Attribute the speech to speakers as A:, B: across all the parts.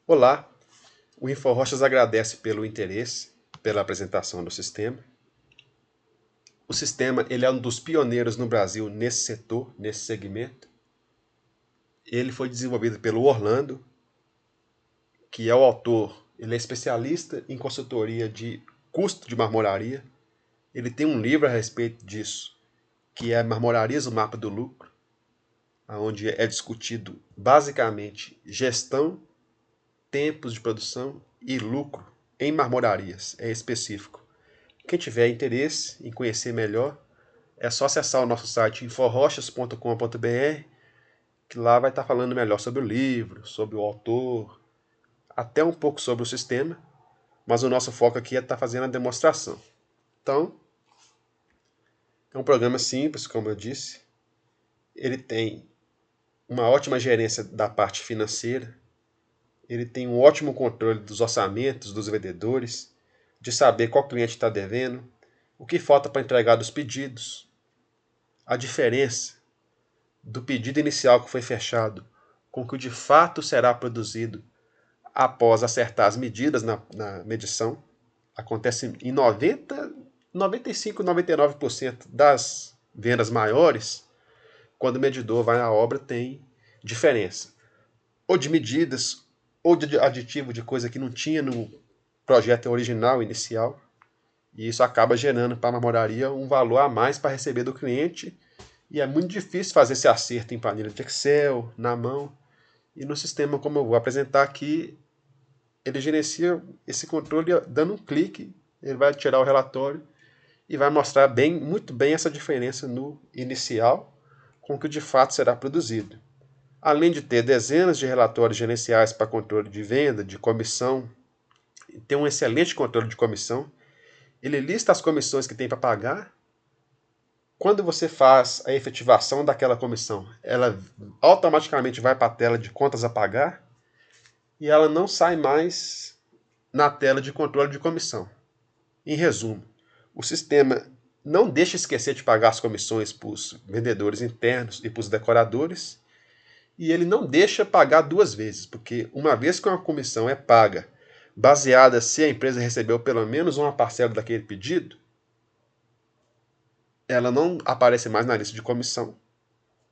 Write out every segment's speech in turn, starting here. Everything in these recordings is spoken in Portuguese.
A: Olá, o InfoRochas agradece pelo interesse, pela apresentação do sistema. O sistema ele é um dos pioneiros no Brasil nesse setor, nesse segmento. Ele foi desenvolvido pelo Orlando, que é o autor, ele é especialista em consultoria de custo de marmoraria. Ele tem um livro a respeito disso, que é Marmorarias, o Mapa do Lucro, onde é discutido basicamente gestão, tempos de produção e lucro em marmorarias, é específico. Quem tiver interesse em conhecer melhor, é só acessar o nosso site inforochas.com.br, que lá vai estar falando melhor sobre o livro, sobre o autor, até um pouco sobre o sistema, mas o nosso foco aqui é estar fazendo a demonstração. Então, é um programa simples, como eu disse. Ele tem uma ótima gerência da parte financeira, ele tem um ótimo controle dos orçamentos dos vendedores, de saber qual cliente está devendo, o que falta para entregar dos pedidos, a diferença do pedido inicial que foi fechado com o que de fato será produzido após acertar as medidas na medição. Acontece em 95, 99% das vendas maiores, quando o medidor vai na obra, tem diferença. Ou de medidas, ou de aditivo de coisa que não tinha no projeto original, inicial. E isso acaba gerando para a marmoraria um valor a mais para receber do cliente. E é muito difícil fazer esse acerto em planilha de Excel, na mão. E no sistema, como eu vou apresentar aqui, ele gerencia esse controle dando um clique, ele vai tirar o relatório e vai mostrar muito bem essa diferença no inicial com o que de fato será produzido. Além de ter dezenas de relatórios gerenciais para controle de venda, de comissão, tem um excelente controle de comissão. Ele lista as comissões que tem para pagar. Quando você faz a efetivação daquela comissão, ela automaticamente vai para a tela de contas a pagar e ela não sai mais na tela de controle de comissão. Em resumo, o sistema não deixa esquecer de pagar as comissões para os vendedores internos e para os decoradores, e ele não deixa pagar duas vezes, porque uma vez que uma comissão é paga, baseada se a empresa recebeu pelo menos uma parcela daquele pedido, ela não aparece mais na lista de comissão,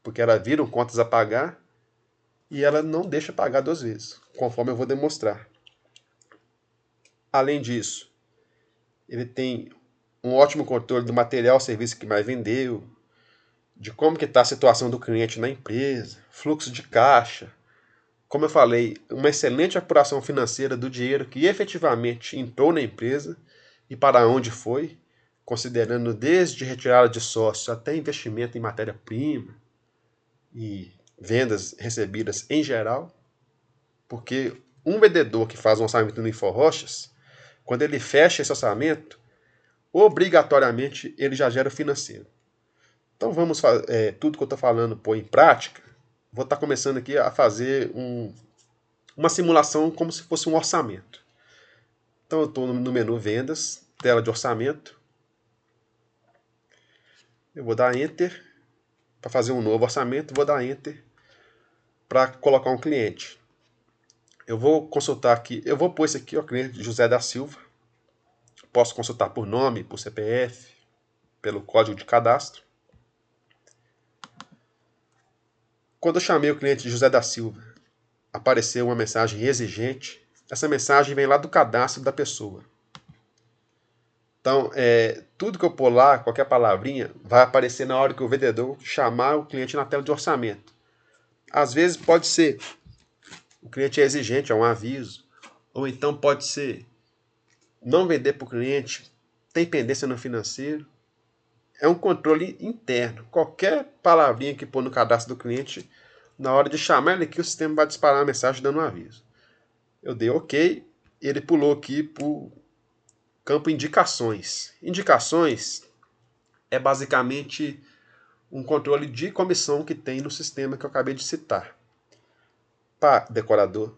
A: porque ela vira um contas a pagar e ela não deixa pagar duas vezes, conforme eu vou demonstrar. Além disso, ele tem um ótimo controle do material ou serviço que mais vendeu, de como que está a situação do cliente na empresa, fluxo de caixa. Como eu falei, uma excelente apuração financeira do dinheiro que efetivamente entrou na empresa e para onde foi, considerando desde retirada de sócio até investimento em matéria-prima e vendas recebidas em geral, porque um vendedor que faz um orçamento no InfoRochas, quando ele fecha esse orçamento, obrigatoriamente ele já gera o financeiro. Então vamos fazer tudo que eu estou falando pôr em prática. Vou estar começando aqui a fazer uma simulação como se fosse um orçamento. Então eu estou no menu Vendas, tela de orçamento. Eu vou dar Enter para fazer um novo orçamento. Vou dar Enter para colocar um cliente. Eu vou consultar aqui, eu vou pôr esse aqui, o cliente José da Silva. Posso consultar por nome, por CPF, pelo código de cadastro. Quando eu chamei o cliente José da Silva, apareceu uma mensagem exigente. Essa mensagem vem lá do cadastro da pessoa. Então, tudo que eu pôr lá, qualquer palavrinha, vai aparecer na hora que o vendedor chamar o cliente na tela de orçamento. Às vezes pode ser o cliente é exigente, é um aviso. Ou então pode ser não vender para o cliente, tem pendência no financeiro. É um controle interno. Qualquer palavrinha que pôr no cadastro do cliente, na hora de chamar ele aqui, o sistema vai disparar uma mensagem dando um aviso. Eu dei OK, ele pulou aqui para o campo Indicações. Indicações é basicamente um controle de comissão que tem no sistema que eu acabei de citar. Para decorador,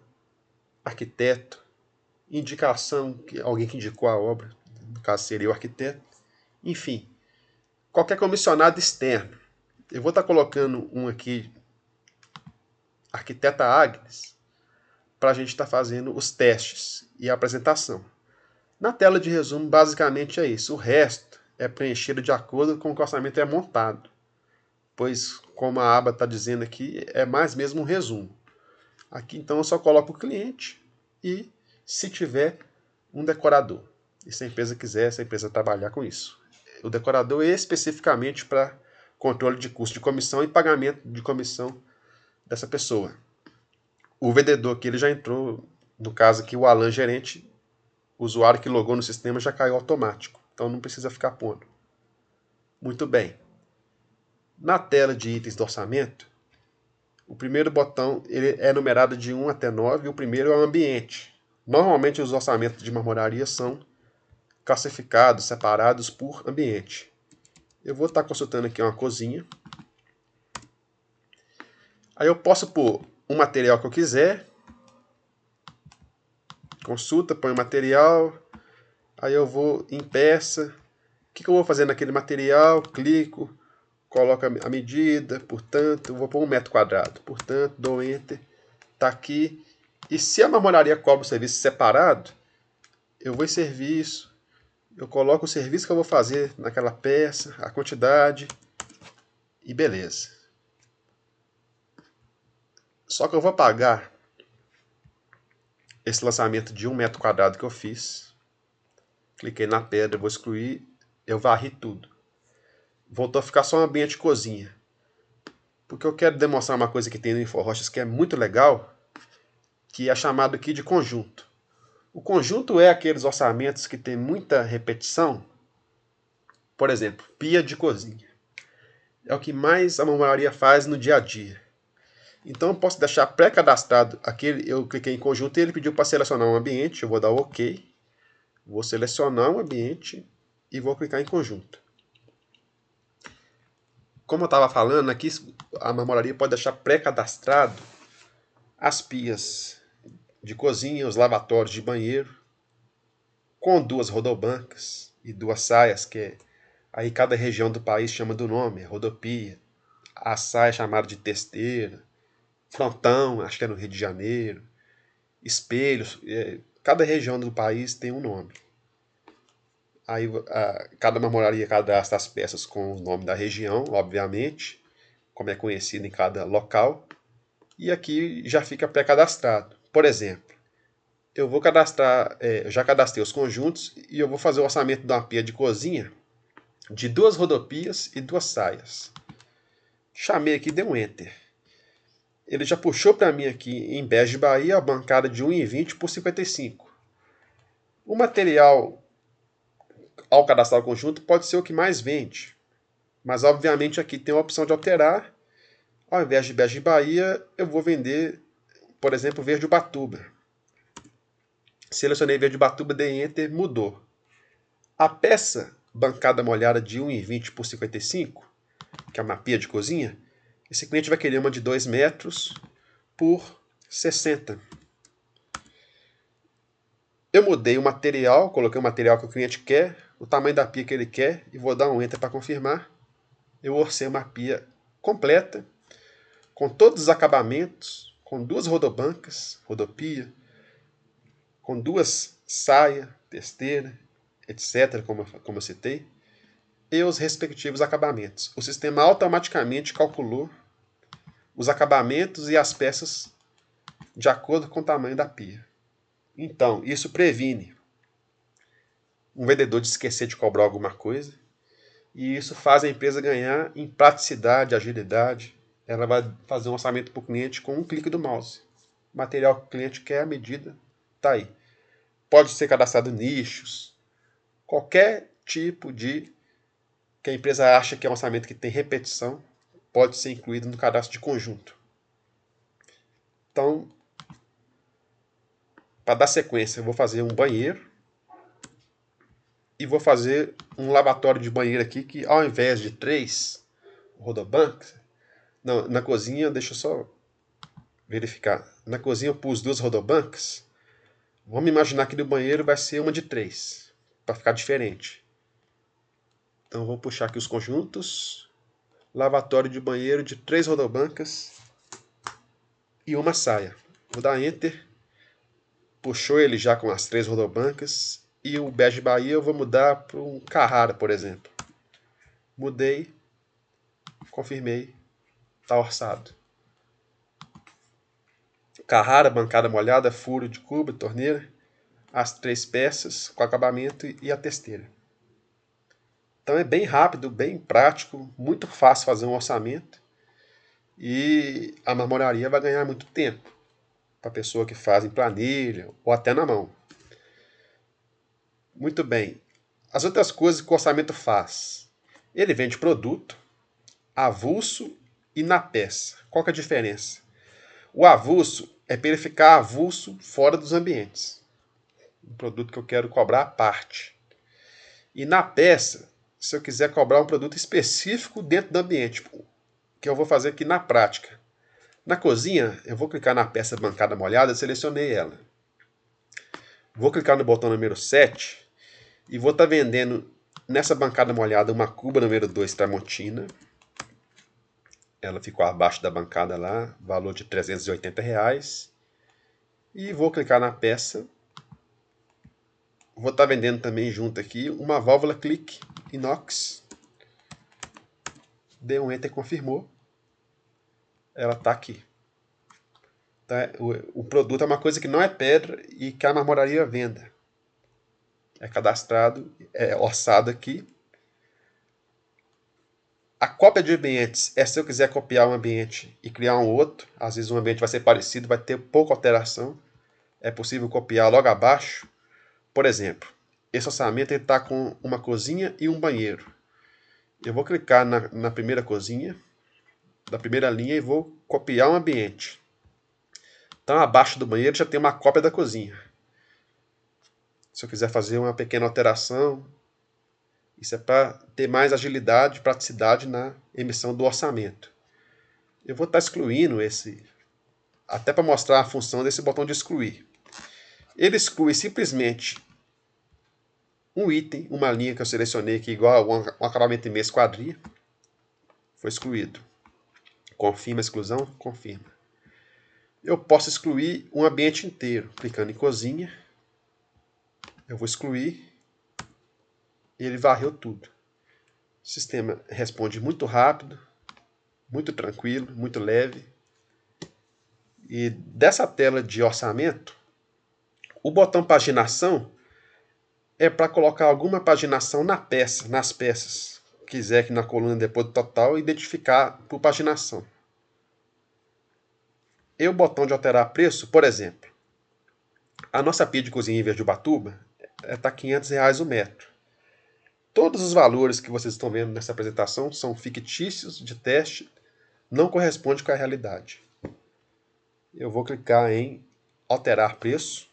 A: arquiteto, indicação, que alguém que indicou a obra, no caso seria o arquiteto, enfim, qualquer comissionado externo. Eu vou estar colocando um aqui, arquiteta Agnes, para a gente estar fazendo os testes e a apresentação. Na tela de resumo, basicamente é isso. O resto é preenchido de acordo com o que o orçamento é montado. Pois, como a aba está dizendo aqui, é mais mesmo um resumo. Aqui, então, eu só coloco o cliente e, se tiver, um decorador. E se a empresa quiser, se a empresa trabalhar com isso. O decorador é especificamente para controle de custo de comissão e pagamento de comissão dessa pessoa. O vendedor aqui ele já entrou, no caso aqui, o Alan, gerente, o usuário que logou no sistema já caiu automático. Então não precisa ficar pondo. Muito bem. Na tela de itens do orçamento, o primeiro botão ele é numerado de 1 até 9 e o primeiro é o ambiente. Normalmente os orçamentos de marmoraria são classificados, separados por ambiente. Eu vou estar consultando aqui uma cozinha. Aí eu posso pôr um material que eu quiser. Consulta, põe o material. Aí eu vou em peça. O que eu vou fazer naquele material? Clico, coloco a medida, portanto, eu vou pôr 1 metro quadrado. Portanto, dou Enter. Está aqui. E se a marmoraria cobra o serviço separado, eu vou em serviço. Eu coloco o serviço que eu vou fazer naquela peça, a quantidade e beleza. Só que eu vou apagar esse lançamento de 1 metro quadrado que eu fiz. Cliquei na pedra, vou excluir, eu varri tudo. Voltou a ficar só um ambiente cozinha. Porque eu quero demonstrar uma coisa que tem no InfoRochas que é muito legal, que é chamado aqui de conjunto. O conjunto é aqueles orçamentos que tem muita repetição. Por exemplo, pia de cozinha. É o que mais a marmoraria faz no dia a dia. Então eu posso deixar pré-cadastrado aquele. Eu cliquei em conjunto e ele pediu para selecionar um ambiente. Eu vou dar OK. Vou selecionar um ambiente e vou clicar em conjunto. Como eu estava falando, aqui a marmoraria pode deixar pré-cadastrado as pias de cozinha, os lavatórios de banheiro, com 2 rodobancas e 2 saias, que é, aí cada região do país chama do nome, é rodopia. A saia é chamada de testeira, frontão, acho que é no Rio de Janeiro, espelhos, cada região do país tem um nome. Aí cada marmoraria cadastra as peças com o nome da região, obviamente, como é conhecido em cada local, e aqui já fica pré-cadastrado. Por exemplo, eu vou cadastrar, já cadastrei os conjuntos e eu vou fazer o orçamento de uma pia de cozinha de 2 rodopias e 2 saias. Chamei aqui e dei um Enter. Ele já puxou para mim aqui em Bege Bahia a bancada de 1,20 por 55. O material, ao cadastrar o conjunto, pode ser o que mais vende. Mas obviamente aqui tem a opção de alterar. Ao invés de Bege Bahia, eu vou vender, por exemplo, verde Ubatuba. Selecionei verde Ubatuba, dei Enter, mudou. A peça bancada molhada de 1,20 por 55, que é uma pia de cozinha, esse cliente vai querer uma de 2 metros por 60. Eu mudei o material, coloquei o material que o cliente quer, o tamanho da pia que ele quer e vou dar um Enter para confirmar. Eu orcei uma pia completa, com todos os acabamentos, com 2 rodobancas, rodopia, com 2 saias, testeira, etc., como eu citei, e os respectivos acabamentos. O sistema automaticamente calculou os acabamentos e as peças de acordo com o tamanho da pia. Então, isso previne um vendedor de esquecer de cobrar alguma coisa, e isso faz a empresa ganhar em praticidade, agilidade. Ela vai fazer um orçamento para o cliente com um clique do mouse. O material que o cliente quer, a medida, está aí. Pode ser cadastrado nichos, qualquer tipo de que a empresa acha que é um orçamento que tem repetição, pode ser incluído no cadastro de conjunto. Então, para dar sequência, eu vou fazer um banheiro e vou fazer um lavatório de banheiro aqui que, ao invés de 3 rodobancas, na cozinha, deixa eu só verificar. Na cozinha eu pus 2 rodobancas. Vamos imaginar que no banheiro vai ser uma de 3, para ficar diferente. Então vou puxar aqui os conjuntos. Lavatório de banheiro de 3 rodobancas e uma saia. Vou dar Enter. puxou ele já com as 3 rodobancas. E o Bege Bahia eu vou mudar para um Carrara, por exemplo. Mudei, confirmei, está orçado. Carrara, bancada molhada, furo de cuba, torneira, as 3 peças com acabamento e a testeira. Então é bem rápido, bem prático, muito fácil fazer um orçamento e a marmoraria vai ganhar muito tempo para a pessoa que faz em planilha ou até na mão. Muito bem. As outras coisas que o orçamento faz. Ele vende produto, avulso e na peça. Qual que é a diferença? O avulso é para ele ficar avulso fora dos ambientes. Um produto que eu quero cobrar à parte. E na peça, se eu quiser cobrar um produto específico dentro do ambiente, que eu vou fazer aqui na prática. Na cozinha, eu vou clicar na peça bancada molhada, selecionei ela. Vou clicar no botão número 7 e vou estar vendendo nessa bancada molhada uma cuba número 2 Tramontina. Ela ficou abaixo da bancada lá, valor de R$380. E vou clicar na peça. Vou estar vendendo também junto aqui uma válvula click inox. Dei um enter, confirmou. Ela está aqui. Tá? O produto é uma coisa que não é pedra e que a marmoraria venda. É cadastrado, é orçado aqui. A cópia de ambientes é se eu quiser copiar um ambiente e criar um outro. Às vezes um ambiente vai ser parecido, vai ter pouca alteração. É possível copiar logo abaixo. Por exemplo, esse orçamento está com uma cozinha e um banheiro. Eu vou clicar na primeira cozinha, da primeira linha, e vou copiar um ambiente. Então, abaixo do banheiro já tem uma cópia da cozinha. Se eu quiser fazer uma pequena alteração, isso é para ter mais agilidade e praticidade na emissão do orçamento. Eu vou estar excluindo esse, até para mostrar a função desse botão de excluir. Ele exclui simplesmente um item, uma linha que eu selecionei aqui igual a um acabamento em mês quadrilha. Foi excluído. Confirma a exclusão? Confirma. Eu posso excluir um ambiente inteiro, clicando em cozinha. Eu vou excluir. E ele varreu tudo. O sistema responde muito rápido, muito tranquilo, muito leve. E dessa tela de orçamento, o botão paginação é para colocar alguma paginação na peça, nas peças. Quiser que na coluna depois do total, identificar por paginação. E o botão de alterar preço, por exemplo, a nossa pia de cozinha em Verde Ubatuba está R$500 o metro. Todos os valores que vocês estão vendo nessa apresentação são fictícios, de teste, não correspondem com a realidade. Eu vou clicar em alterar preço.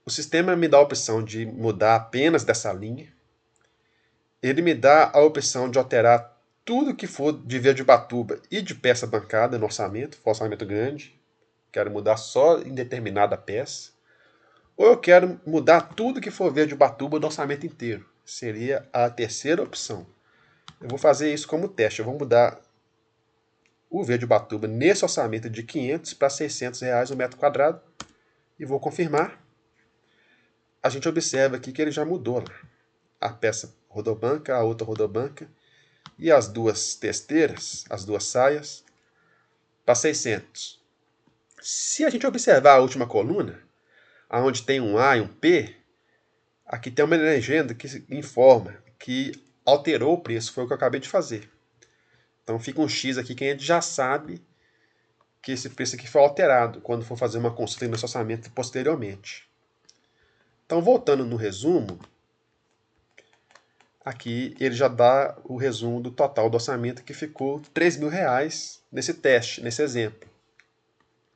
A: O sistema me dá a opção de mudar apenas dessa linha. Ele me dá a opção de alterar tudo que for de Verde Ubatuba e de peça bancada no orçamento, for orçamento grande. Quero mudar só em determinada peça. Ou eu quero mudar tudo que for Verde Ubatuba no orçamento inteiro. Seria a terceira opção. Eu vou fazer isso como teste. Eu vou mudar o Verde Ubatuba nesse orçamento de 500 para R$600 o metro quadrado. E vou confirmar. A gente observa aqui que ele já mudou lá. A peça rodobanca, a outra rodobanca e as duas testeiras, as duas saias, para 600. Se a gente observar a última coluna, onde tem um A e um P, aqui tem uma legenda que informa que alterou o preço, foi o que eu acabei de fazer. Então fica um X aqui que a gente já sabe que esse preço aqui foi alterado quando for fazer uma consulta nesse orçamento posteriormente. Então, voltando no resumo, aqui ele já dá o resumo do total do orçamento que ficou R$3.000 nesse teste, nesse exemplo.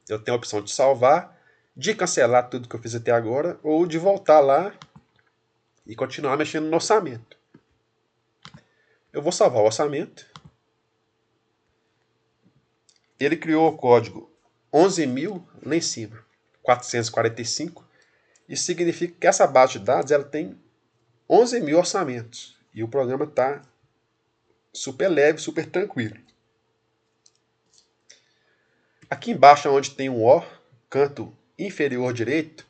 A: Eu tenho a opção de salvar, de cancelar tudo que eu fiz até agora, ou de voltar lá e continuar mexendo no orçamento. Eu vou salvar o orçamento. Ele criou o código 11.000 lá em cima, 445. Isso significa que essa base de dados ela tem 11.000 orçamentos. E o programa está super leve, super tranquilo. Aqui embaixo, onde tem um O, canto inferior direito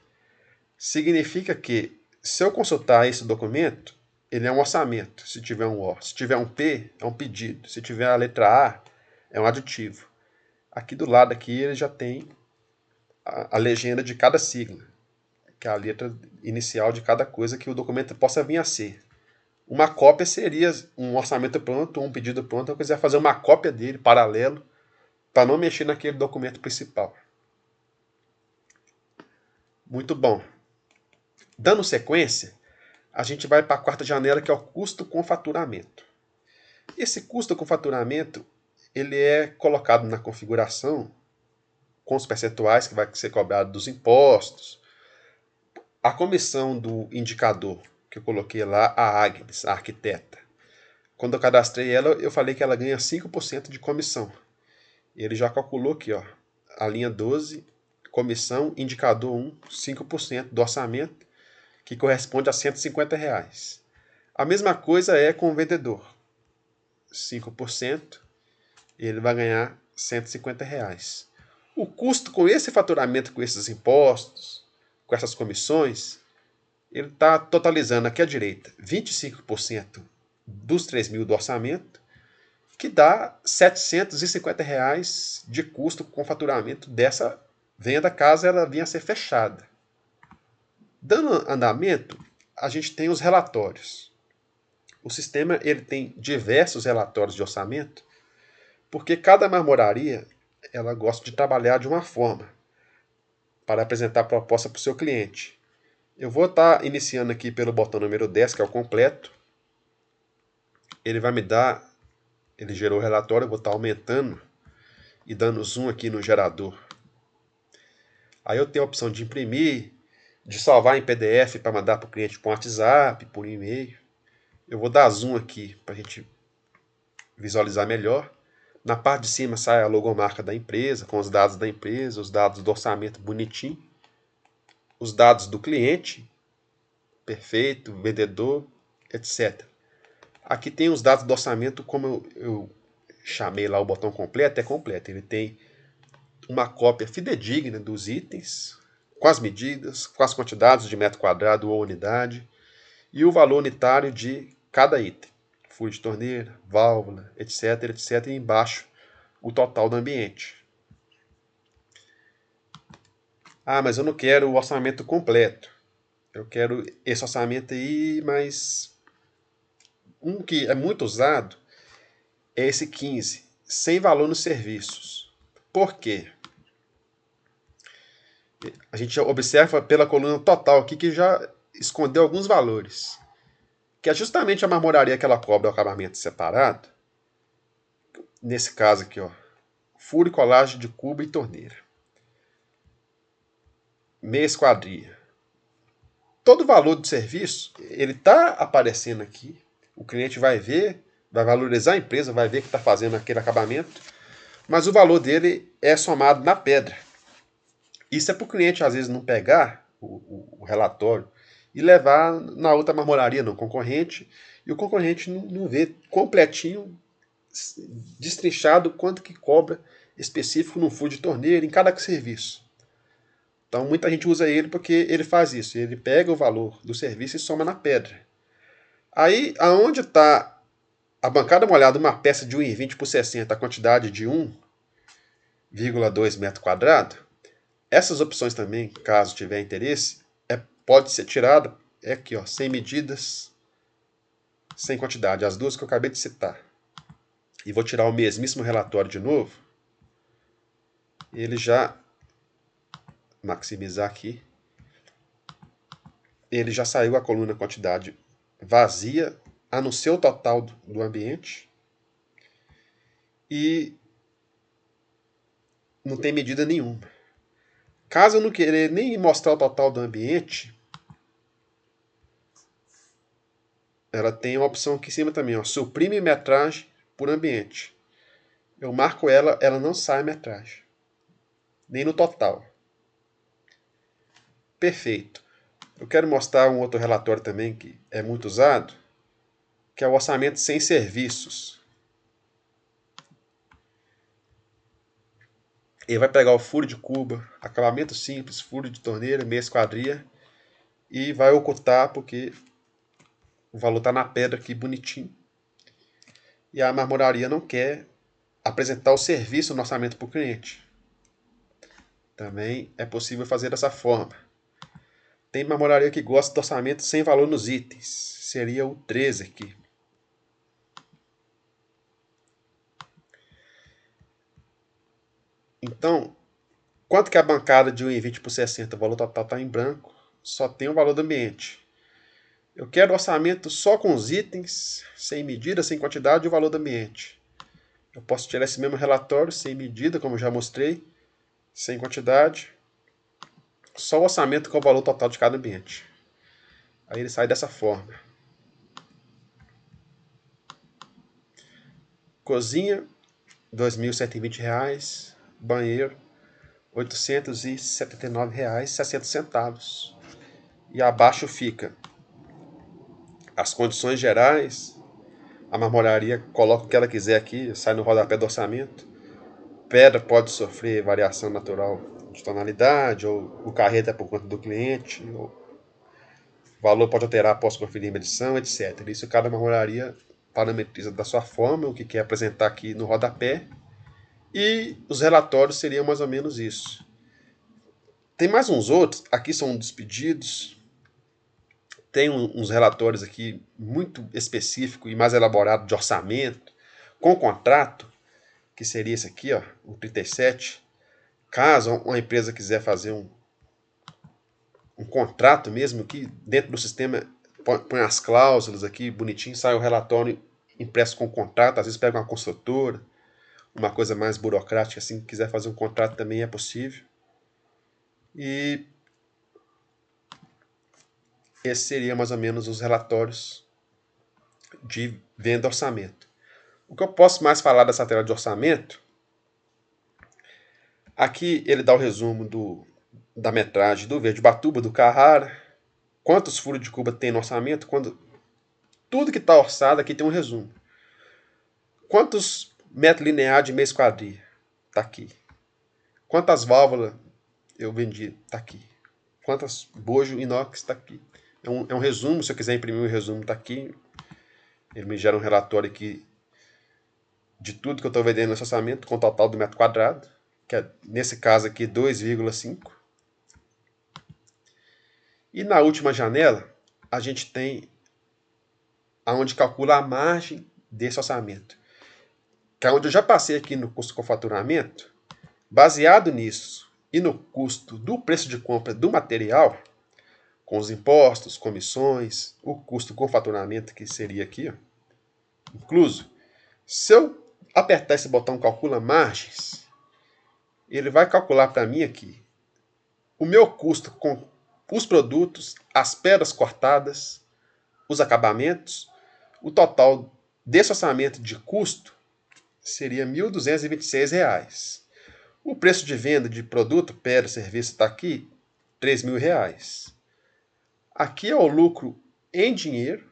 A: significa que, se eu consultar esse documento, ele é um orçamento, se tiver um O. Se tiver um P, é um pedido. Se tiver a letra A, é um aditivo. Aqui do lado aqui ele já tem a legenda de cada sigla, que é a letra inicial de cada coisa que o documento possa vir a ser. Uma cópia seria um orçamento pronto, um pedido pronto, eu quiser fazer uma cópia dele, paralelo, para não mexer naquele documento principal. Muito bom. Dando sequência, a gente vai para a quarta janela, que é o custo com faturamento. Esse custo com faturamento, ele é colocado na configuração com os percentuais que vai ser cobrado dos impostos. A comissão do indicador, que eu coloquei lá, a Agnes, a arquiteta. Quando eu cadastrei ela, eu falei que ela ganha 5% de comissão. Ele já calculou aqui, ó, a linha 12, comissão, indicador 1, 5% do orçamento, que corresponde a R$150. A mesma coisa é com o vendedor. 5%, ele vai ganhar R$150. O custo com esse faturamento, com esses impostos, com essas comissões, ele está totalizando aqui à direita 25% dos 3 mil do orçamento, que dá R$750 de custo com faturamento dessa venda, caso ela venha a ser fechada. Dando andamento, a gente tem os relatórios. O sistema ele tem diversos relatórios de orçamento, porque cada marmoraria ela gosta de trabalhar de uma forma para apresentar a proposta para o seu cliente. Eu vou estar iniciando aqui pelo botão número 10, que é o completo. Ele vai me dar, ele gerou o relatório, eu vou estar aumentando e dando zoom aqui no gerador. Aí eu tenho a opção de imprimir, de salvar em PDF para mandar para o cliente por WhatsApp, por e-mail. Eu vou dar zoom aqui para a gente visualizar melhor. Na parte de cima sai a logomarca da empresa, com os dados da empresa, os dados do orçamento bonitinho, os dados do cliente, perfeito, vendedor, etc. Aqui tem os dados do orçamento, como eu chamei lá o botão completo, é completo. Ele tem uma cópia fidedigna dos itens, com as medidas, com as quantidades de metro quadrado ou unidade, e o valor unitário de cada item. Furo de torneira, válvula, etc, etc. E embaixo o total do ambiente. Ah, mas eu não quero o orçamento completo. Eu quero esse orçamento aí, mas um que é muito usado é esse 15, sem valor nos serviços. Por quê? A gente observa pela coluna total aqui que já escondeu alguns valores. Que é justamente a marmoraria que ela cobra o acabamento separado. Nesse caso aqui, ó, furo e colagem de cubo e torneira. Meia esquadria. Todo o valor do serviço, ele está aparecendo aqui. O cliente vai ver, vai valorizar a empresa, vai ver que está fazendo aquele acabamento. Mas o valor dele é somado na pedra. Isso é para o cliente, às vezes, não pegar o relatório e levar na outra marmoraria, no concorrente, e o concorrente não vê completinho, destrinchado, quanto que cobra específico no furo de torneira, em cada serviço. Então, muita gente usa ele porque ele faz isso. Ele pega o valor do serviço e soma na pedra. Aí, aonde está a bancada molhada, uma peça de 1,20 por 60, a quantidade de 1,2 metro quadrado, essas opções também, caso tiver interesse, pode ser tirada. É aqui, ó, sem medidas, sem quantidade. As duas que eu acabei de citar. E vou tirar o mesmíssimo relatório de novo. Ele já, maximizar aqui, ele já saiu a coluna quantidade vazia, a não ser o total do ambiente. E não tem medida nenhuma. Caso eu não querer nem mostrar o total do ambiente, ela tem uma opção aqui em cima também, ó, suprime metragem por ambiente. Eu marco ela, ela não sai metragem. Nem no total. Perfeito. Eu quero mostrar um outro relatório também que é muito usado, que é o orçamento sem serviços. Ele vai pegar o furo de cuba, acabamento simples, furo de torneira, meia esquadria, e vai ocultar porque o valor está na pedra aqui bonitinho. E a marmoraria não quer apresentar o serviço no orçamento para o cliente. Também é possível fazer dessa forma. Tem marmoraria que gosta do orçamento sem valor nos itens. Seria o 13 aqui. Então, quanto que é a bancada de 1,20 por 60? O valor total está em branco. Só tem o valor do ambiente. Eu quero orçamento só com os itens, sem medida, sem quantidade e o valor do ambiente. Eu posso tirar esse mesmo relatório, sem medida, como já mostrei, sem quantidade, só o orçamento com o valor total de cada ambiente. Aí ele sai dessa forma. Cozinha, R$ 2.120. Banheiro, R$ 879,60. E abaixo fica as condições gerais. A marmoraria coloca o que ela quiser aqui, sai no rodapé do orçamento. Pedra pode sofrer variação natural de tonalidade, ou o carreto é por conta do cliente, ou o valor pode alterar após conferir medição, etc. Isso cada marmoraria parametriza da sua forma, o que quer apresentar aqui no rodapé, e os relatórios seriam mais ou menos isso. Tem mais uns outros, aqui são dos pedidos, tem uns relatórios aqui muito específico e mais elaborado de orçamento, com contrato, que seria esse aqui, ó, o 37. Caso uma empresa quiser fazer um contrato mesmo, que dentro do sistema põe as cláusulas aqui, bonitinho, sai o relatório impresso com o contrato, às vezes pega uma construtora, uma coisa mais burocrática, assim, quiser fazer um contrato também é possível. E esses seriam mais ou menos os relatórios de venda e orçamento. O que eu posso mais falar dessa tela de orçamento, aqui ele dá o resumo da metragem do Verde Batuba, do Carrara, quantos furos de cuba tem no orçamento, tudo que está orçado aqui tem um resumo. Quantos metros lineares de meia esquadria? Está aqui. Quantas válvulas eu vendi? Está aqui. Quantas bojo inox? Está aqui. É um resumo, se eu quiser imprimir um resumo, está aqui. Ele me gera um relatório aqui de tudo que eu estou vendendo nesse orçamento, com o total do metro quadrado, que é, nesse caso aqui, 2,5. E na última janela, a gente tem aonde calcula a margem desse orçamento, que é onde eu já passei aqui no custo com faturamento. Baseado nisso e no custo do preço de compra do material, com os impostos, comissões, o custo com faturamento, que seria aqui, ó, incluso, se eu apertar esse botão calcula margens, ele vai calcular para mim aqui o meu custo com os produtos, as pedras cortadas, os acabamentos, o total desse orçamento de custo seria R$ 1.226. O preço de venda de produto, pedra, serviço está aqui, R$ 3.000. Aqui é o lucro em dinheiro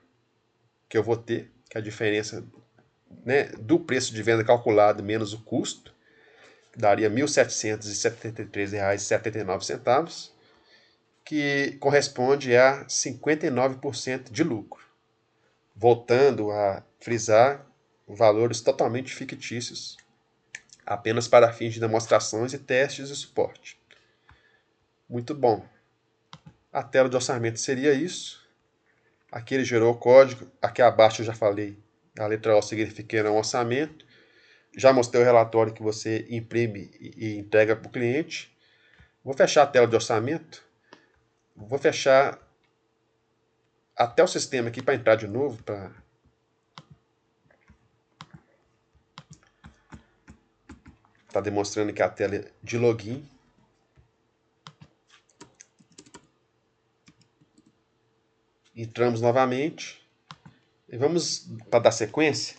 A: que eu vou ter, que é a diferença, né, do preço de venda calculado menos o custo, que daria R$ 1.773,79, que corresponde a 59% de lucro. Voltando a frisar, valores totalmente fictícios, apenas para fins de demonstrações e testes e suporte. Muito bom. A tela de orçamento seria isso. Aqui ele gerou o código. Aqui abaixo eu já falei. A letra O significa um orçamento. Já mostrei o relatório que você imprime e entrega para o cliente. Vou fechar a tela de orçamento. Vou fechar até o sistema aqui para entrar de novo. Está demonstrando que a tela de login. Entramos novamente. E vamos, para dar sequência,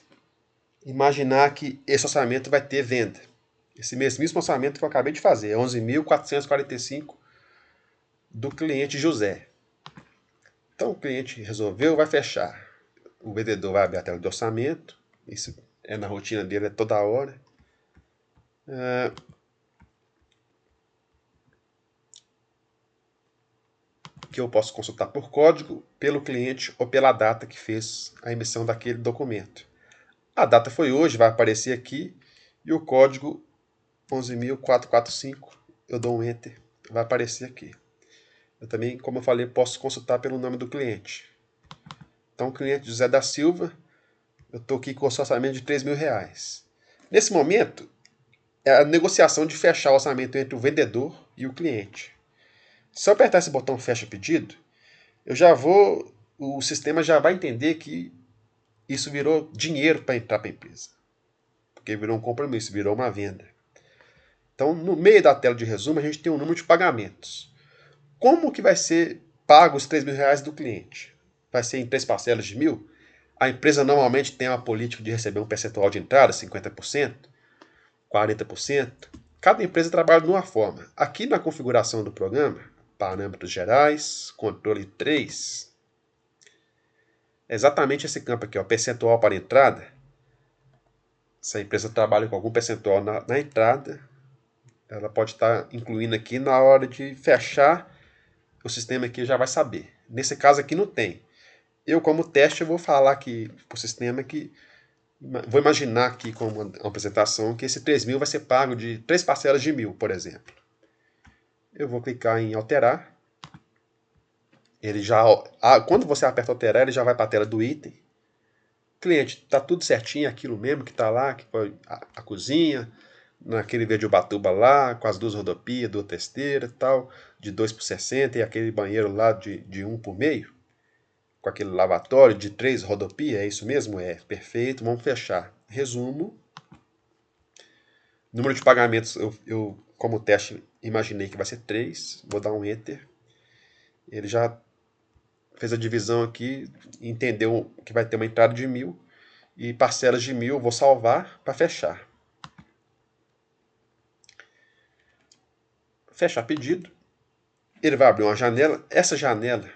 A: imaginar que esse orçamento vai ter venda. Esse mesmo orçamento que eu acabei de fazer, é 11.445 do cliente José. Então o cliente resolveu, vai fechar. O vendedor vai abrir a tela de orçamento. Isso é na rotina dele, é toda hora. que eu posso consultar por código, pelo cliente ou pela data que fez a emissão daquele documento. A data foi hoje, vai aparecer aqui, e o código 11.445, eu dou um Enter, vai aparecer aqui. Eu também, como eu falei, posso consultar pelo nome do cliente. Então, cliente José da Silva, eu estou aqui com o orçamento de R$3.000. Nesse momento, é a negociação de fechar o orçamento entre o vendedor e o cliente. Se eu apertar esse botão fecha pedido, o sistema já vai entender que isso virou dinheiro para entrar para a empresa. Porque virou um compromisso, virou uma venda. Então, no meio da tela de resumo, a gente tem um número de pagamentos. Como que vai ser pago os R$3.000 do cliente? Vai ser em 3 parcelas de 1.000? A empresa normalmente tem uma política de receber um percentual de entrada, 50%, 40%. Cada empresa trabalha de uma forma. Aqui na configuração do programa, parâmetros gerais, controle 3, é exatamente esse campo aqui, ó, percentual para entrada. Se a empresa trabalha com algum percentual na entrada, ela pode estar incluindo aqui na hora de fechar, o sistema aqui já vai saber. Nesse caso aqui não tem. Eu, como teste, eu vou falar aqui para o sistema que vou imaginar aqui como uma apresentação que esse 3.000 vai ser pago de 3 parcelas de 1.000, por exemplo. Eu vou clicar em alterar. Ele já, quando você aperta alterar, ele já vai para a tela do item. Cliente, está tudo certinho, aquilo mesmo que está lá, que foi a cozinha, naquele verde Ubatuba lá, com as 2 rodopias, 2 testeiras e tal, de 2 por 60, e aquele banheiro lá de 1 por meio, com aquele lavatório de 3 rodopias, é isso mesmo? É, perfeito, vamos fechar. Resumo. Número de pagamentos, eu como teste, imaginei que vai ser 3, vou dar um Enter. Ele já fez a divisão aqui, entendeu que vai ter uma entrada de 1.000, e parcelas de 1.000 eu vou salvar para fechar. Fechar pedido. Ele vai abrir uma janela. Essa janela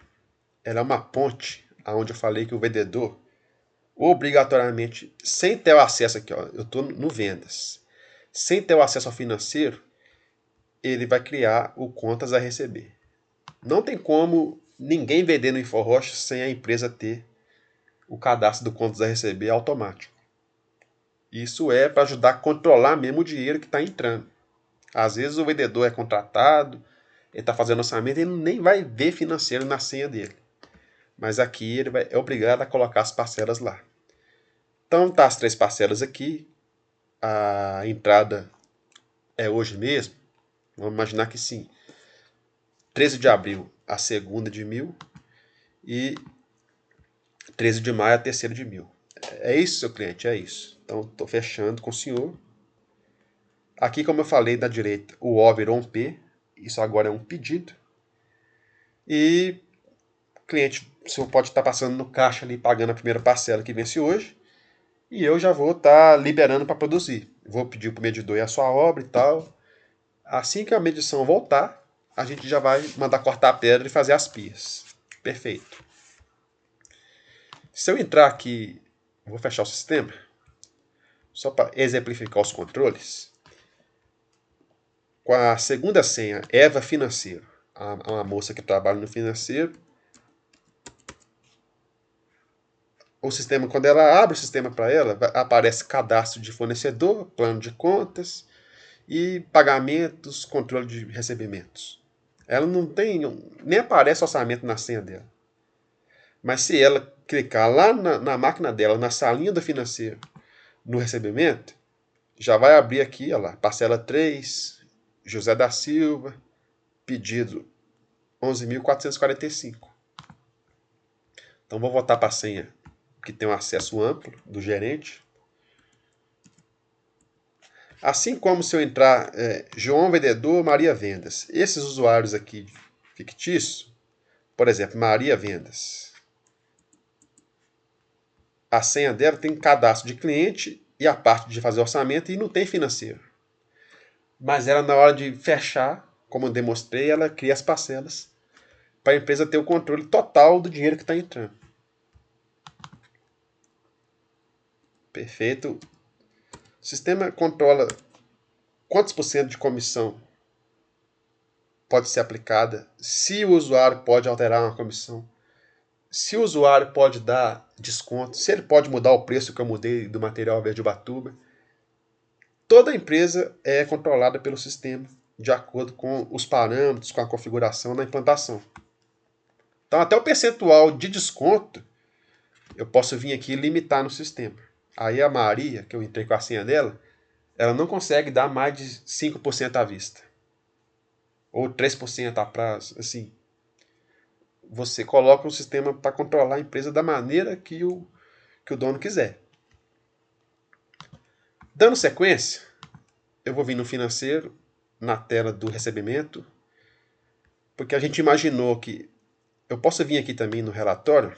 A: ela é uma ponte aonde eu falei que o vendedor, obrigatoriamente, sem ter o acesso aqui, ó, eu estou no vendas, sem ter o acesso ao financeiro, ele vai criar o contas a receber. Não tem como ninguém vender no InfoRocha sem a empresa ter o cadastro do contas a receber automático. Isso é para ajudar a controlar mesmo o dinheiro que está entrando. Às vezes o vendedor é contratado, ele está fazendo orçamento e ele nem vai ver financeiro na senha dele. Mas aqui ele é obrigado a colocar as parcelas lá. Então tá as 3 parcelas aqui. A entrada é hoje mesmo. Vamos imaginar que sim. 13 de abril, a segunda de 1.000. E 13 de maio, a terceira de 1.000. É isso, seu cliente? É isso. Então estou fechando com o senhor. Aqui, como eu falei da direita, o O virou um P. Isso agora é um pedido. E o cliente, o senhor pode estar passando no caixa ali, pagando a primeira parcela que vence hoje. E eu já vou estar liberando para produzir. Vou pedir para o medidor ir a sua obra e tal. Assim que a medição voltar, a gente já vai mandar cortar a pedra e fazer as pias. Perfeito. Se eu entrar aqui, vou fechar o sistema, só para exemplificar os controles. Com a segunda senha, Eva Financeiro, uma moça que trabalha no financeiro, o sistema, quando ela abre o sistema para ela, aparece cadastro de fornecedor, plano de contas e pagamentos, controle de recebimentos. Ela não tem, nem aparece orçamento na senha dela. Mas se ela clicar lá na máquina dela, na salinha do financeiro, no recebimento, já vai abrir aqui, olha lá, parcela 3, José da Silva, pedido 11.445. Então vou voltar para a senha que tem um acesso amplo do gerente. Assim como se eu entrar João Vendedor, Maria Vendas. Esses usuários aqui fictícios, por exemplo, Maria Vendas. A senha dela tem cadastro de cliente e a parte de fazer orçamento e não tem financeiro. Mas ela, na hora de fechar, como eu demonstrei, ela cria as parcelas para a empresa ter o controle total do dinheiro que está entrando. Perfeito. O sistema controla quantos por cento de comissão pode ser aplicada, se o usuário pode alterar uma comissão, se o usuário pode dar desconto, se ele pode mudar o preço que eu mudei do material verde Ubatuba. Toda empresa é controlada pelo sistema de acordo com os parâmetros, com a configuração na implantação. Então, até o percentual de desconto, eu posso vir aqui e limitar no sistema. Aí a Maria, que eu entrei com a senha dela, ela não consegue dar mais de 5% à vista. Ou 3% a prazo. Assim, você coloca o sistema para controlar a empresa da maneira que o dono quiser. Dando sequência, eu vou vir no financeiro, na tela do recebimento, porque a gente imaginou que eu posso vir aqui também no relatório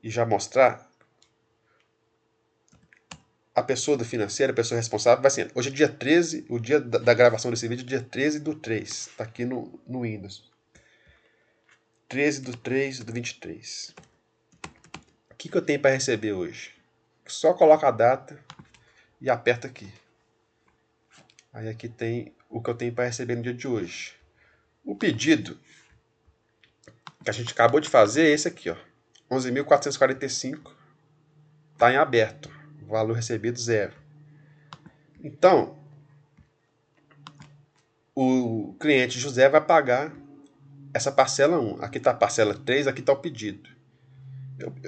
A: e já mostrar a pessoa do financeiro, a pessoa responsável, vai ser, hoje é dia 13, o dia da gravação desse vídeo é dia 13/3, está aqui no Windows. 13/3/23. O que eu tenho para receber hoje? Só coloca a data e aperta aqui. Aí aqui tem o que eu tenho para receber no dia de hoje. O pedido que a gente acabou de fazer é esse aqui, ó. 11.445. Está em aberto. Valor recebido 0. Então, o cliente José vai pagar essa parcela 1. Aqui está a parcela 3, aqui está o pedido.